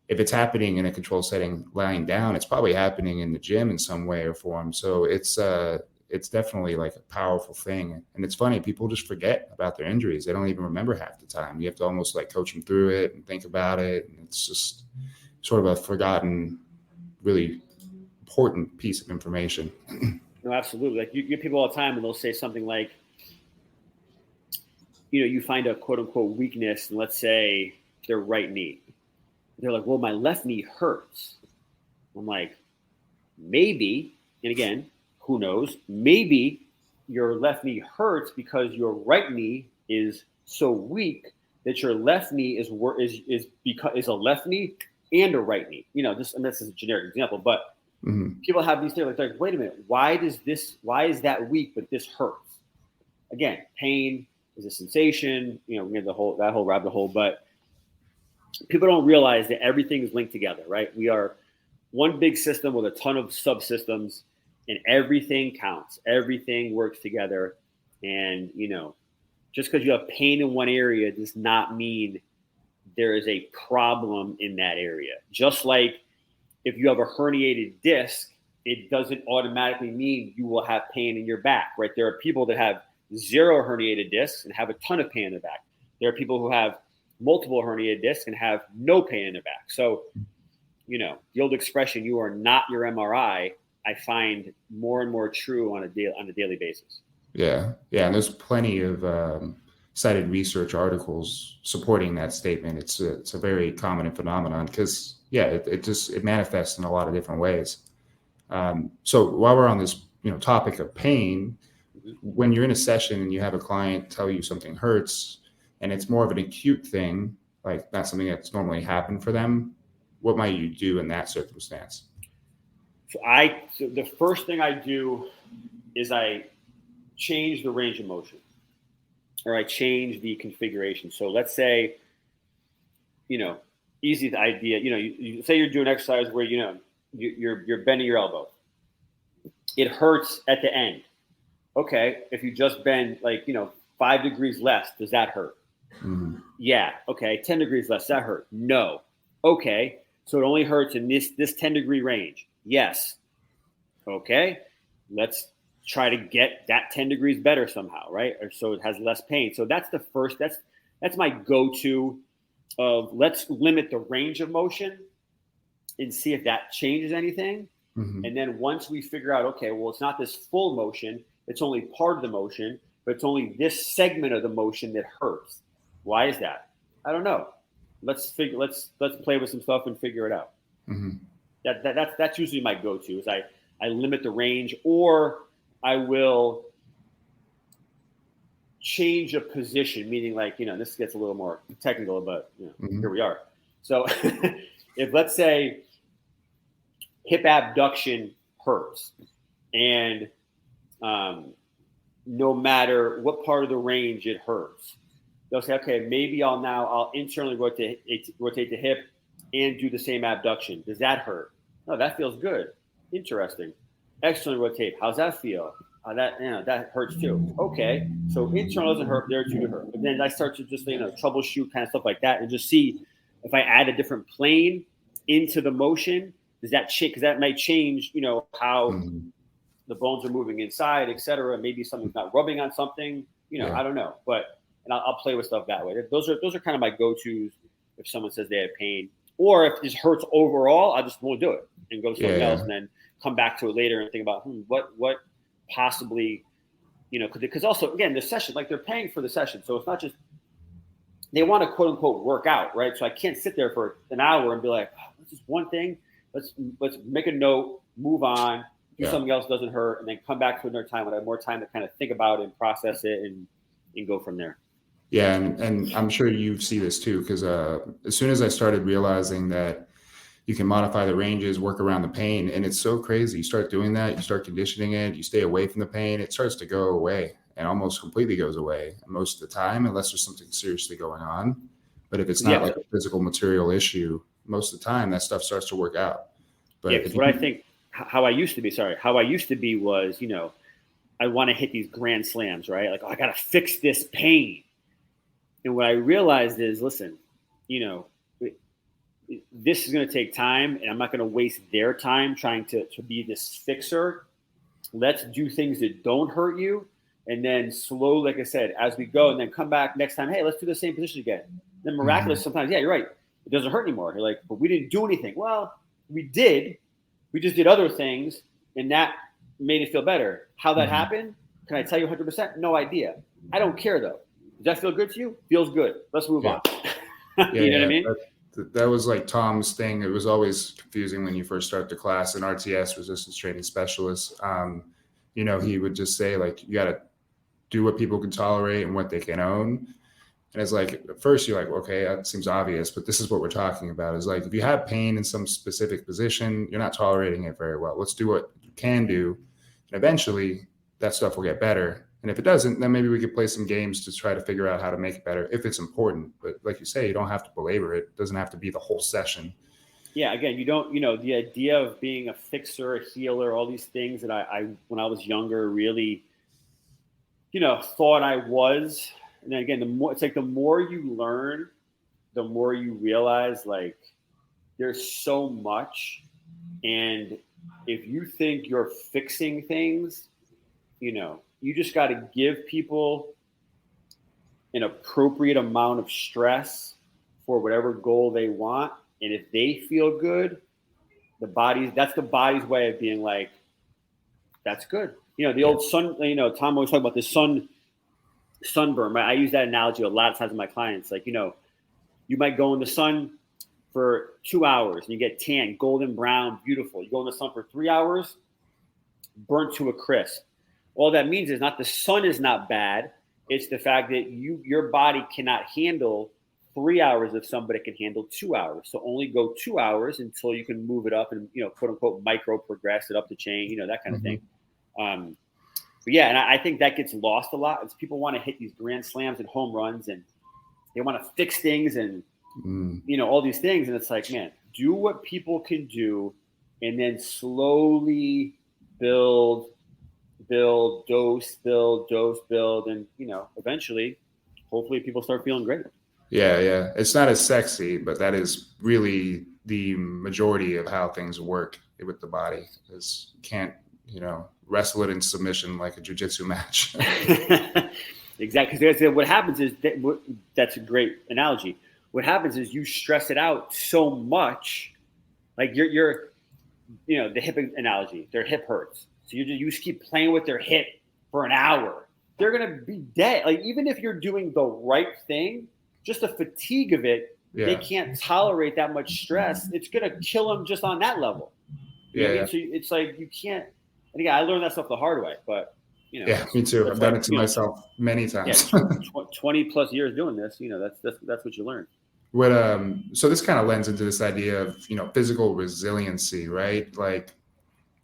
if it's happening in a controlled setting lying down, it's probably happening in the gym in some way or form. So it's definitely like a powerful thing. And it's funny, people just forget about their injuries. They don't even remember half the time. You have to almost like coach them through it and think about it. And it's just sort of a forgotten, really important piece of information. No, absolutely. Like you get people all the time and they'll say something like, you know, you find a quote unquote weakness in, let's say, their right knee. They're like, well, my left knee hurts. I'm like, maybe, and again, who knows? Maybe your left knee hurts because your right knee is so weak that your left knee is a left knee and a right knee. You know, this is a generic example, but people have these things like, wait a minute, why is that weak, but this hurts? Again, pain is a sensation. You know, we have that whole rabbit hole, but people don't realize that everything is linked together, right? We are one big system with a ton of subsystems, and everything counts. Everything works together. And, you know, just because you have pain in one area does not mean there is a problem in that area. Just like if you have a herniated disc, it doesn't automatically mean you will have pain in your back, right? There are people that have 0 herniated discs and have a ton of pain in the back. There are people who have multiple herniated discs and have no pain in their back. So, you know, the old expression, you are not your MRI, I find more and more true on a daily basis. Yeah. And there's plenty of cited research articles supporting that statement. It's a very common phenomenon because, it manifests in a lot of different ways. So while we're on this, topic of pain, when you're in a session and you have a client tell you something hurts and it's more of an acute thing, like not something that's normally happened for them, what might you do in that circumstance? So the first thing I do is I change the range of motion, or I change the configuration. So let's say, easy idea, you say you're doing exercise where, you're bending your elbow. It hurts at the end. Okay. If you just bend 5 degrees less, does that hurt? Mm-hmm. Yeah. Okay. 10 degrees less, that hurt? No. Okay. So it only hurts in this 10-degree range. Yes. Okay. Let's try to get that 10 degrees better somehow, right? Or so it has less pain. So that's the first, that's my go-to of let's limit the range of motion and see if that changes anything. Mm-hmm. And then once we figure out, okay, well, it's not this full motion, it's only part of the motion, but it's only this segment of the motion that hurts. Why is that? I don't know. Let's play with some stuff and figure it out. Mm-hmm. That's usually my go-to is I limit the range, or I will change a position, meaning this gets a little more technical, but mm-hmm. Here we are. So if let's say hip abduction hurts, and no matter what part of the range it hurts, they'll say, okay, maybe I'll internally rotate the hip and do the same abduction. Does that hurt? Oh, that feels good. Interesting. Externally rotate. How's that feel? That hurts too. Okay, so internal doesn't hurt. There are two to hurt. But then I start to just troubleshoot kind of stuff like that, and just see if I add a different plane into the motion. Does that change? Because that might change, how mm-hmm. the bones are moving inside, et cetera. Maybe something's not rubbing on something. I don't know. And I'll play with stuff that way. Those are kind of my go-tos if someone says they have pain, or if this hurts overall, I just won't do it and go to something else, and then come back to it later and think about what possibly, because also again the session, they're paying for the session, so it's not just they want to quote unquote work out, right? So I can't sit there for an hour and be like, oh, what's this one thing? Let's make a note, move on, do something else doesn't hurt, and then come back to another time when I have more time to kind of think about it and process it and go from there. Yeah, and I'm sure you see this too, because as soon as I started realizing that you can modify the ranges, work around the pain, and it's so crazy. You start doing that, you start conditioning it, you stay away from the pain, it starts to go away and almost completely goes away most of the time, unless there's something seriously going on. But if it's not like a physical material issue, most of the time that stuff starts to work out. But I think how I used to be was, I want to hit these grand slams, right? I got to fix this pain. And what I realized is, listen, this is going to take time, and I'm not going to waste their time trying to be this fixer. Let's do things that don't hurt you. And then slowly, like I said, as we go, and then come back next time, hey, let's do the same position again. Then miraculous, sometimes, yeah, you're right. It doesn't hurt anymore. You're like, but we didn't do anything. Well, we did. We just did other things, and that made it feel better. How that happened, can I tell you 100%? No idea. I don't care, though. Does that feel good to you? Feels good. Let's move on. You know what I mean? That was like Tom's thing. It was always confusing when you first start the class. An RTS, resistance training specialist, he would just say, you got to do what people can tolerate and what they can own. And it's at first you're like, okay, that seems obvious, but this is what we're talking about. Is if you have pain in some specific position, you're not tolerating it very well. Let's do what you can do. And eventually that stuff will get better. And if it doesn't, then maybe we could play some games to try to figure out how to make it better if it's important. But like you say, you don't have to belabor it. It doesn't have to be the whole session. Yeah, again, you don't, the idea of being a fixer, a healer, all these things that I when I was younger, really, thought I was. And then again, the more you learn, the more you realize there's so much. And if you think you're fixing things, you just got to give people an appropriate amount of stress for whatever goal they want. And if they feel good, that's the body's way of being that's good. The old sun, Tom always talk about this sunburn, right? I use that analogy a lot of times with my clients. You might go in the sun for 2 hours and you get tan, golden brown, beautiful. You go in the sun for 3 hours, burnt to a crisp. All that means is not the sun is not bad. It's the fact that your body cannot handle 3 hours if somebody can handle 2 hours. So only go 2 hours until you can move it up and, quote unquote, micro progress it up the chain, that kind of thing. But yeah, and I think that gets lost a lot. Is people want to hit these grand slams and home runs, and they want to fix things and, all these things. And it's like, man, do what people can do and then slowly build, dose, build. And, eventually, hopefully people start feeling great. Yeah. It's not as sexy, but that is really the majority of how things work with the body. Is you can't, wrestle it in submission like a jiu-jitsu match. Exactly. Because what happens is that's a great analogy. What happens is you stress it out so much, like you're the hip analogy. Their hip hurts, so you just keep playing with their hip for an hour. They're gonna be dead. Like even if you're doing the right thing, just the fatigue of it, they can't tolerate that much stress. It's gonna kill them just on that level. You know what I mean? So it's like you can't. And again, I learned that stuff the hard way, but yeah, me too. I've done it to myself many times. 20 plus years doing this, that's what you learn. So this kind of lends into this idea of, physical resiliency, right? Like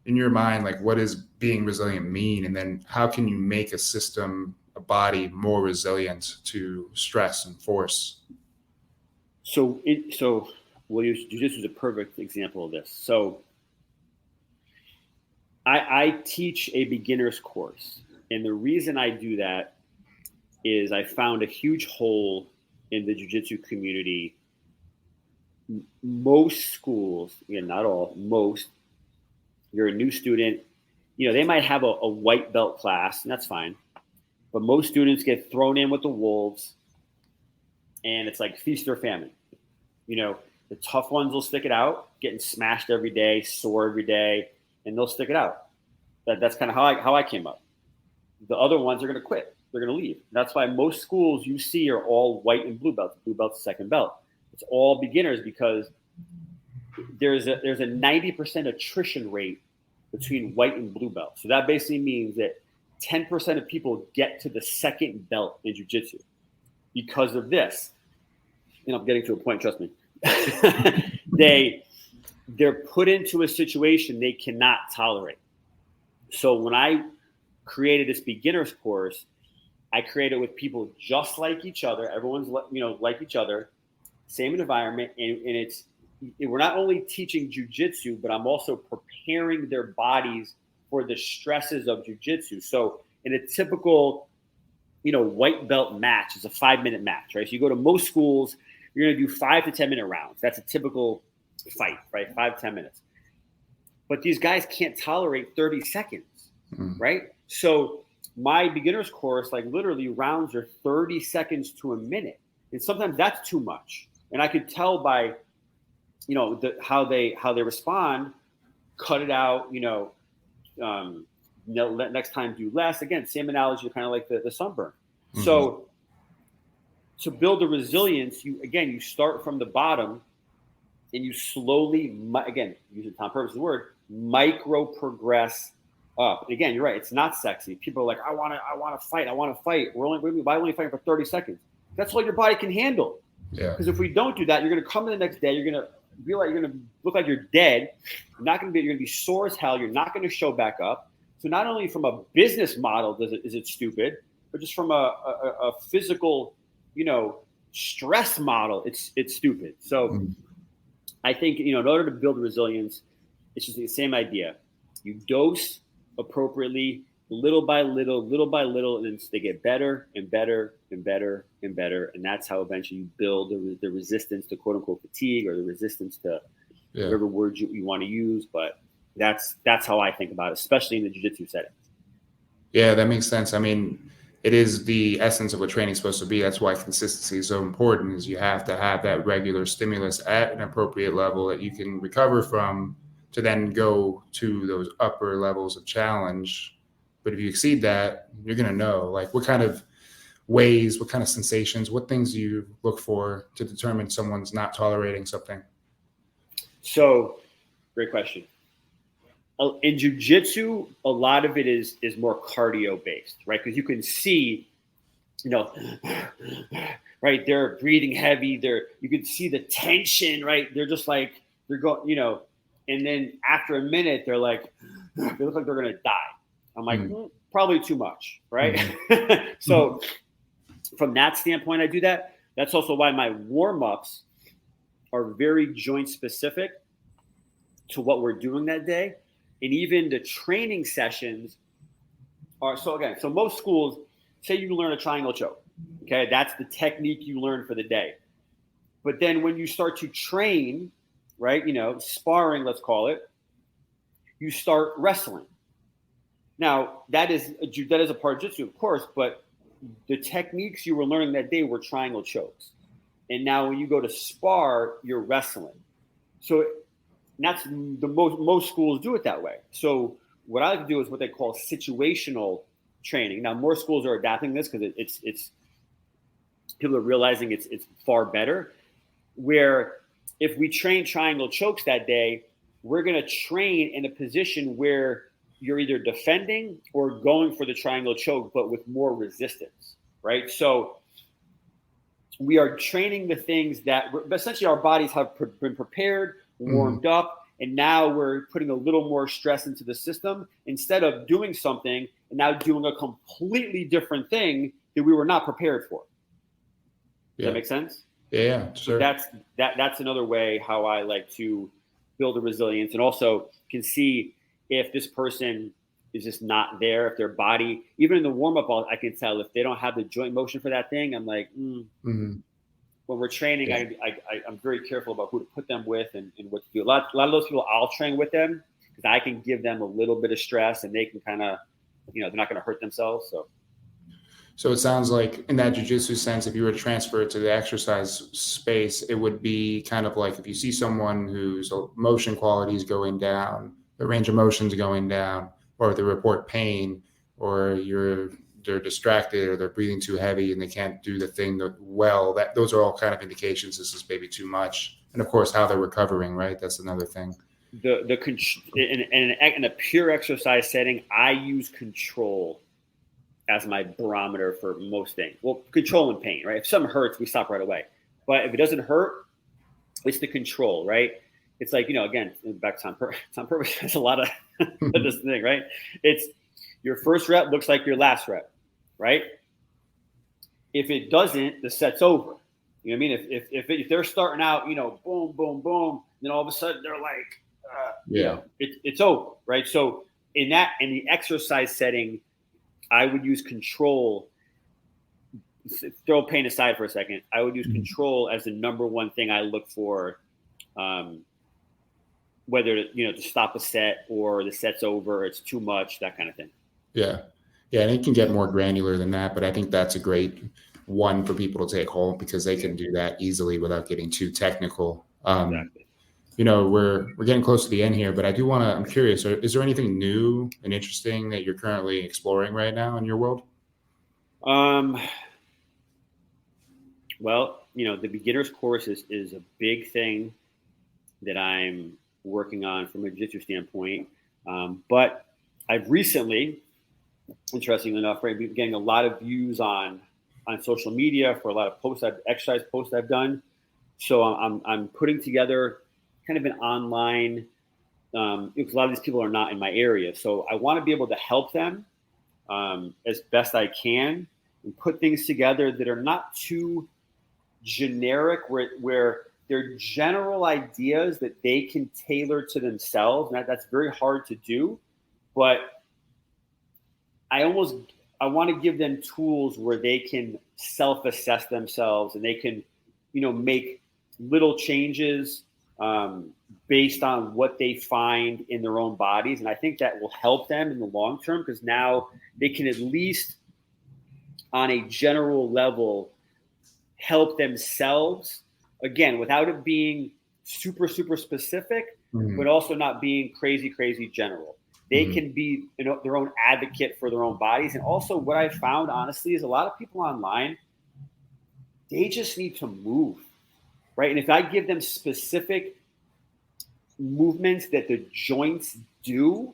in your mind, like what does being resilient mean? And then how can you make a system, a body more resilient to stress and force? So we'll use jiu-jitsu as a perfect example of this. So I teach a beginner's course. And the reason I do that is I found a huge hole in the jiu-jitsu community. Most schools, again, not all, most, you're a new student, they might have a white belt class, and that's fine. But most students get thrown in with the wolves, and it's like feast or famine. The tough ones will stick it out, getting smashed every day, sore every day, and they'll stick it out. That's kind of how I came up. The other ones are going to quit. They're going to leave. That's why most schools you see are all white and blue belts. Blue belt's second belt. It's all beginners because there's a 90% attrition rate between white and blue belt. So that basically means that 10% of people get to the second belt in jiu-jitsu because of this. I'm getting to a point, trust me. They're put into a situation they cannot tolerate. So when I created this beginner's course, I created with people just like each other. Everyone's like each other, same environment, and we're not only teaching jiu-jitsu, but I'm also preparing their bodies for the stresses of jiu-jitsu. So in a typical, white belt match is a 5-minute match, right? So you go to most schools, you're going to do 5 to 10 minute rounds. That's a typical fight, right? 5-10 minutes. But these guys can't tolerate 30 seconds, right? So my beginner's course, like literally rounds are 30 seconds to a minute. And sometimes that's too much. And I could tell by, how they respond, cut it out, next time do less. Again, same analogy, kind of like the sunburn. So to build the resilience, you start from the bottom and you slowly, again, using Tom Purvis' word, micro progress up. And again, you're right. It's not sexy. People are like, I want to fight. Why only fighting for 30 seconds? That's all your body can handle. Yeah. Because if we don't do that, you're going to come in the next day. You're going to feel like you're going to look like you're dead. You're going to be sore as hell. You're not going to show back up. So not only from a business model is it stupid, but just from a physical, stress model, it's stupid. So I think, in order to build resilience, it's just the same idea. You dose appropriately, little by little, and then they get better and better and better and better. And that's how eventually you build the resistance to quote unquote fatigue, or the resistance to whatever word you want to use. But that's how I think about it, especially in the jiu-jitsu setting. Yeah, that makes sense. I mean, it is the essence of what training is supposed to be. That's why consistency is so important, is you have to have that regular stimulus at an appropriate level that you can recover from to then go to those upper levels of challenge. But if you exceed that, you're going to know, like, what kind of ways, what kind of sensations, what things do you look for to determine someone's not tolerating something? So, great question. In jiu-jitsu, a lot of it is more cardio based, right? Because you can see, right? They're breathing heavy. You can see the tension, right? They're just like, they're going, and then after a minute, they're like, they look like they're going to die. I'm like, probably too much, right? So from that standpoint, I do that. That's also why my warm-ups are very joint specific to what we're doing that day. And even the training sessions are, so most schools, say you learn a triangle choke, okay? That's the technique you learn for the day. But then when you start to train, right, sparring, let's call it, you start wrestling. Now, that is a part of jiu-jitsu, of course, but the techniques you were learning that day were triangle chokes. And now when you go to spar, you're wrestling. So that's the most schools do it that way. So what I like to do is what they call situational training. Now, more schools are adapting this because it's people are realizing it's far better. Where if we train triangle chokes that day, we're going to train in a position where you're either defending or going for the triangle choke, but with more resistance, right? So we are training the things that essentially our bodies have been prepared, warmed up, and now we're putting a little more stress into the system instead of doing something and now doing a completely different thing that we were not prepared for. Does that make sense? Yeah, sure. So that's another way how I like to build a resilience, and also can see if this person is just not there, if their body, even in the warm-up, I can tell if they don't have the joint motion for that thing. I'm like, when we're training, I'm very careful about who to put them with and what to do. A lot of those people I'll train with them because I can give them a little bit of stress and they can kind of, they're not going to hurt themselves. So it sounds like in that jiu-jitsu sense, if you were to transfer it to the exercise space, it would be kind of like if you see someone whose motion quality is going down, the range of motion is going down, or they report pain, or they're distracted, or they're breathing too heavy and they can't do the thing well, those are all kind of indications this is maybe too much. And of course, how they're recovering, right? That's another thing. In a pure exercise setting, I use control as my barometer for most things. Well, control and pain, right? If something hurts, we stop right away. But if it doesn't hurt, it's the control, right? It's like, again, back to Tom Purvis has a lot of this thing, right? It's your first rep looks like your last rep, right? If it doesn't, the set's over. You know what I mean? If they're starting out, boom, boom, boom, then all of a sudden they're like, it's over, right? So in the exercise setting, I would use control. Throw pain aside for a second. I would use control as the number one thing I look for, whether to stop a set or the set's over, it's too much, that kind of thing. Yeah, and it can get more granular than that, but I think that's a great one for people to take home because they can do that easily without getting too technical. Exactly. We're getting close to the end here, but I'm curious, is there anything new and interesting that you're currently exploring right now in your world? Well, the beginner's course is a big thing that I'm working on from a jiu-jitsu standpoint. But I've recently, interestingly enough, right, been getting a lot of views on social media for a lot of exercise posts I've done. So I'm putting together kind of an online, because a lot of these people are not in my area. So I want to be able to help them as best I can and put things together that are not too generic, where they're general ideas that they can tailor to themselves. And that's very hard to do, but I want to give them tools where they can self-assess themselves and they can, make little changes based on what they find in their own bodies. And I think that will help them in the long term because now they can at least on a general level help themselves, again, without it being super, super specific, but also not being crazy, crazy general. They can be their own advocate for their own bodies. And also what I found, honestly, is a lot of people online, they just need to move, right? And if I give them specific movements that the joints do,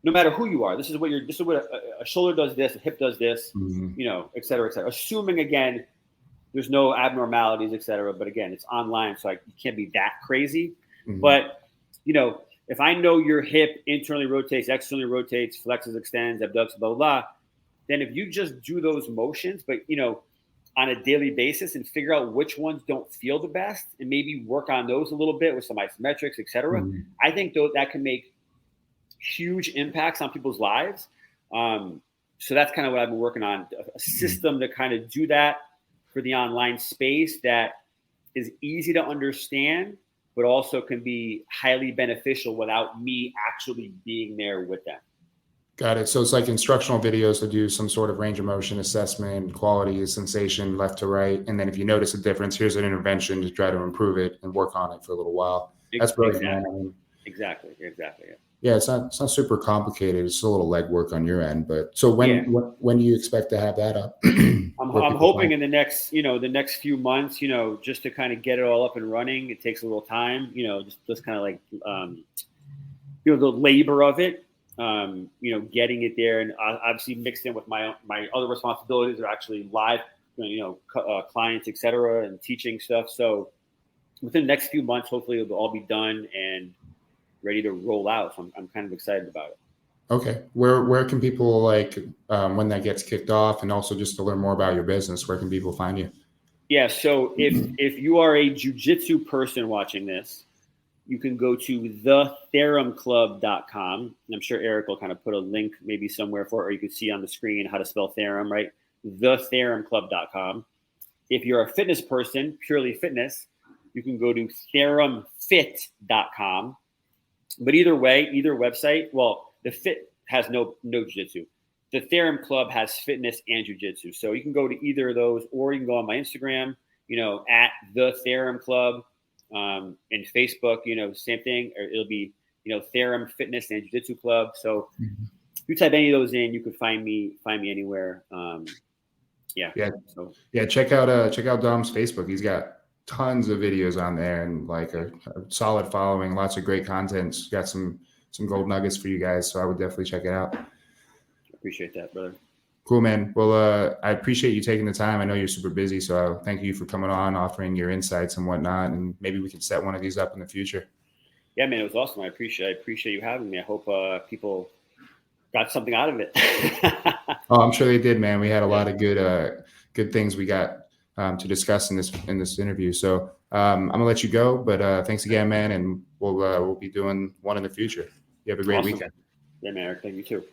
no matter who you are, this is what a shoulder does this, a hip does this, et cetera, et cetera. Assuming, again, there's no abnormalities, et cetera. But again, it's online, so you can't be that crazy. Mhm. But, you know, if I know your hip internally rotates, externally rotates, flexes, extends, abducts, blah, blah, blah, then if you just do those motions, but, you know, on a daily basis and figure out which ones don't feel the best and maybe work on those a little bit with some isometrics, et cetera, Mhm. I think that can make huge impacts on people's lives. So that's kind of what I've been working on, a system to kind of do that for the online space that is easy to understand, but also can be highly beneficial without me actually being there with them. Got it. So it's like instructional videos to do some sort of range of motion assessment, quality, sensation, left to right. And then if you notice a difference, here's an intervention to try to improve it and work on it for a little while. That's brilliant, man. I mean, Exactly. Yeah. yeah, it's not super complicated. It's a little legwork on your end, but so when do you expect to have that up? I'm hoping in the next few months, just to kind of get it all up and running. It takes a little time, just kind of like, the labor of it, getting it there, and obviously mixed in with my other responsibilities are actually live, clients, et cetera, and teaching stuff. So within the next few months, hopefully it'll all be done and ready to roll out. So I'm kind of excited about it. Okay. Where can people when that gets kicked off, and also just to learn more about your business, where can people find you? Yeah. So if you are a jiu-jitsu person watching this, you can go to thetheoremclub.com. I'm sure Eric will kind of put a link maybe somewhere for it, or you can see on the screen how to spell theorem, right? Thetheoremclub.com. If you're a fitness person, purely fitness, you can go to theoremfit.com. But either way, either website, well, the fit has no jiu-jitsu. The Theorem Club has fitness and jiu-jitsu. So you can go to either of those, or you can go on my Instagram, at the Theorem Club, and Facebook, same thing. Or it'll be, Theorem Fitness and Jiu-Jitsu Club. So if you type any of those in, you can find me anywhere. Yeah. So check out Dom's Facebook. He's got tons of videos on there and like a solid following, lots of great content. He's got some gold nuggets for you guys. So I would definitely check it out. Appreciate that, brother. Cool, man. Well, I appreciate you taking the time. I know you're super busy, so thank you for coming on, offering your insights and whatnot. And maybe we can set one of these up in the future. Yeah, man, it was awesome. I appreciate you having me. I hope people got something out of it. Oh, I'm sure they did, man. We had a lot of good things we got to discuss in this interview. So I'm gonna let you go, but thanks again, man, and we'll be doing one in the future. You have a great weekend. Yeah, man, Eric. Thank you too.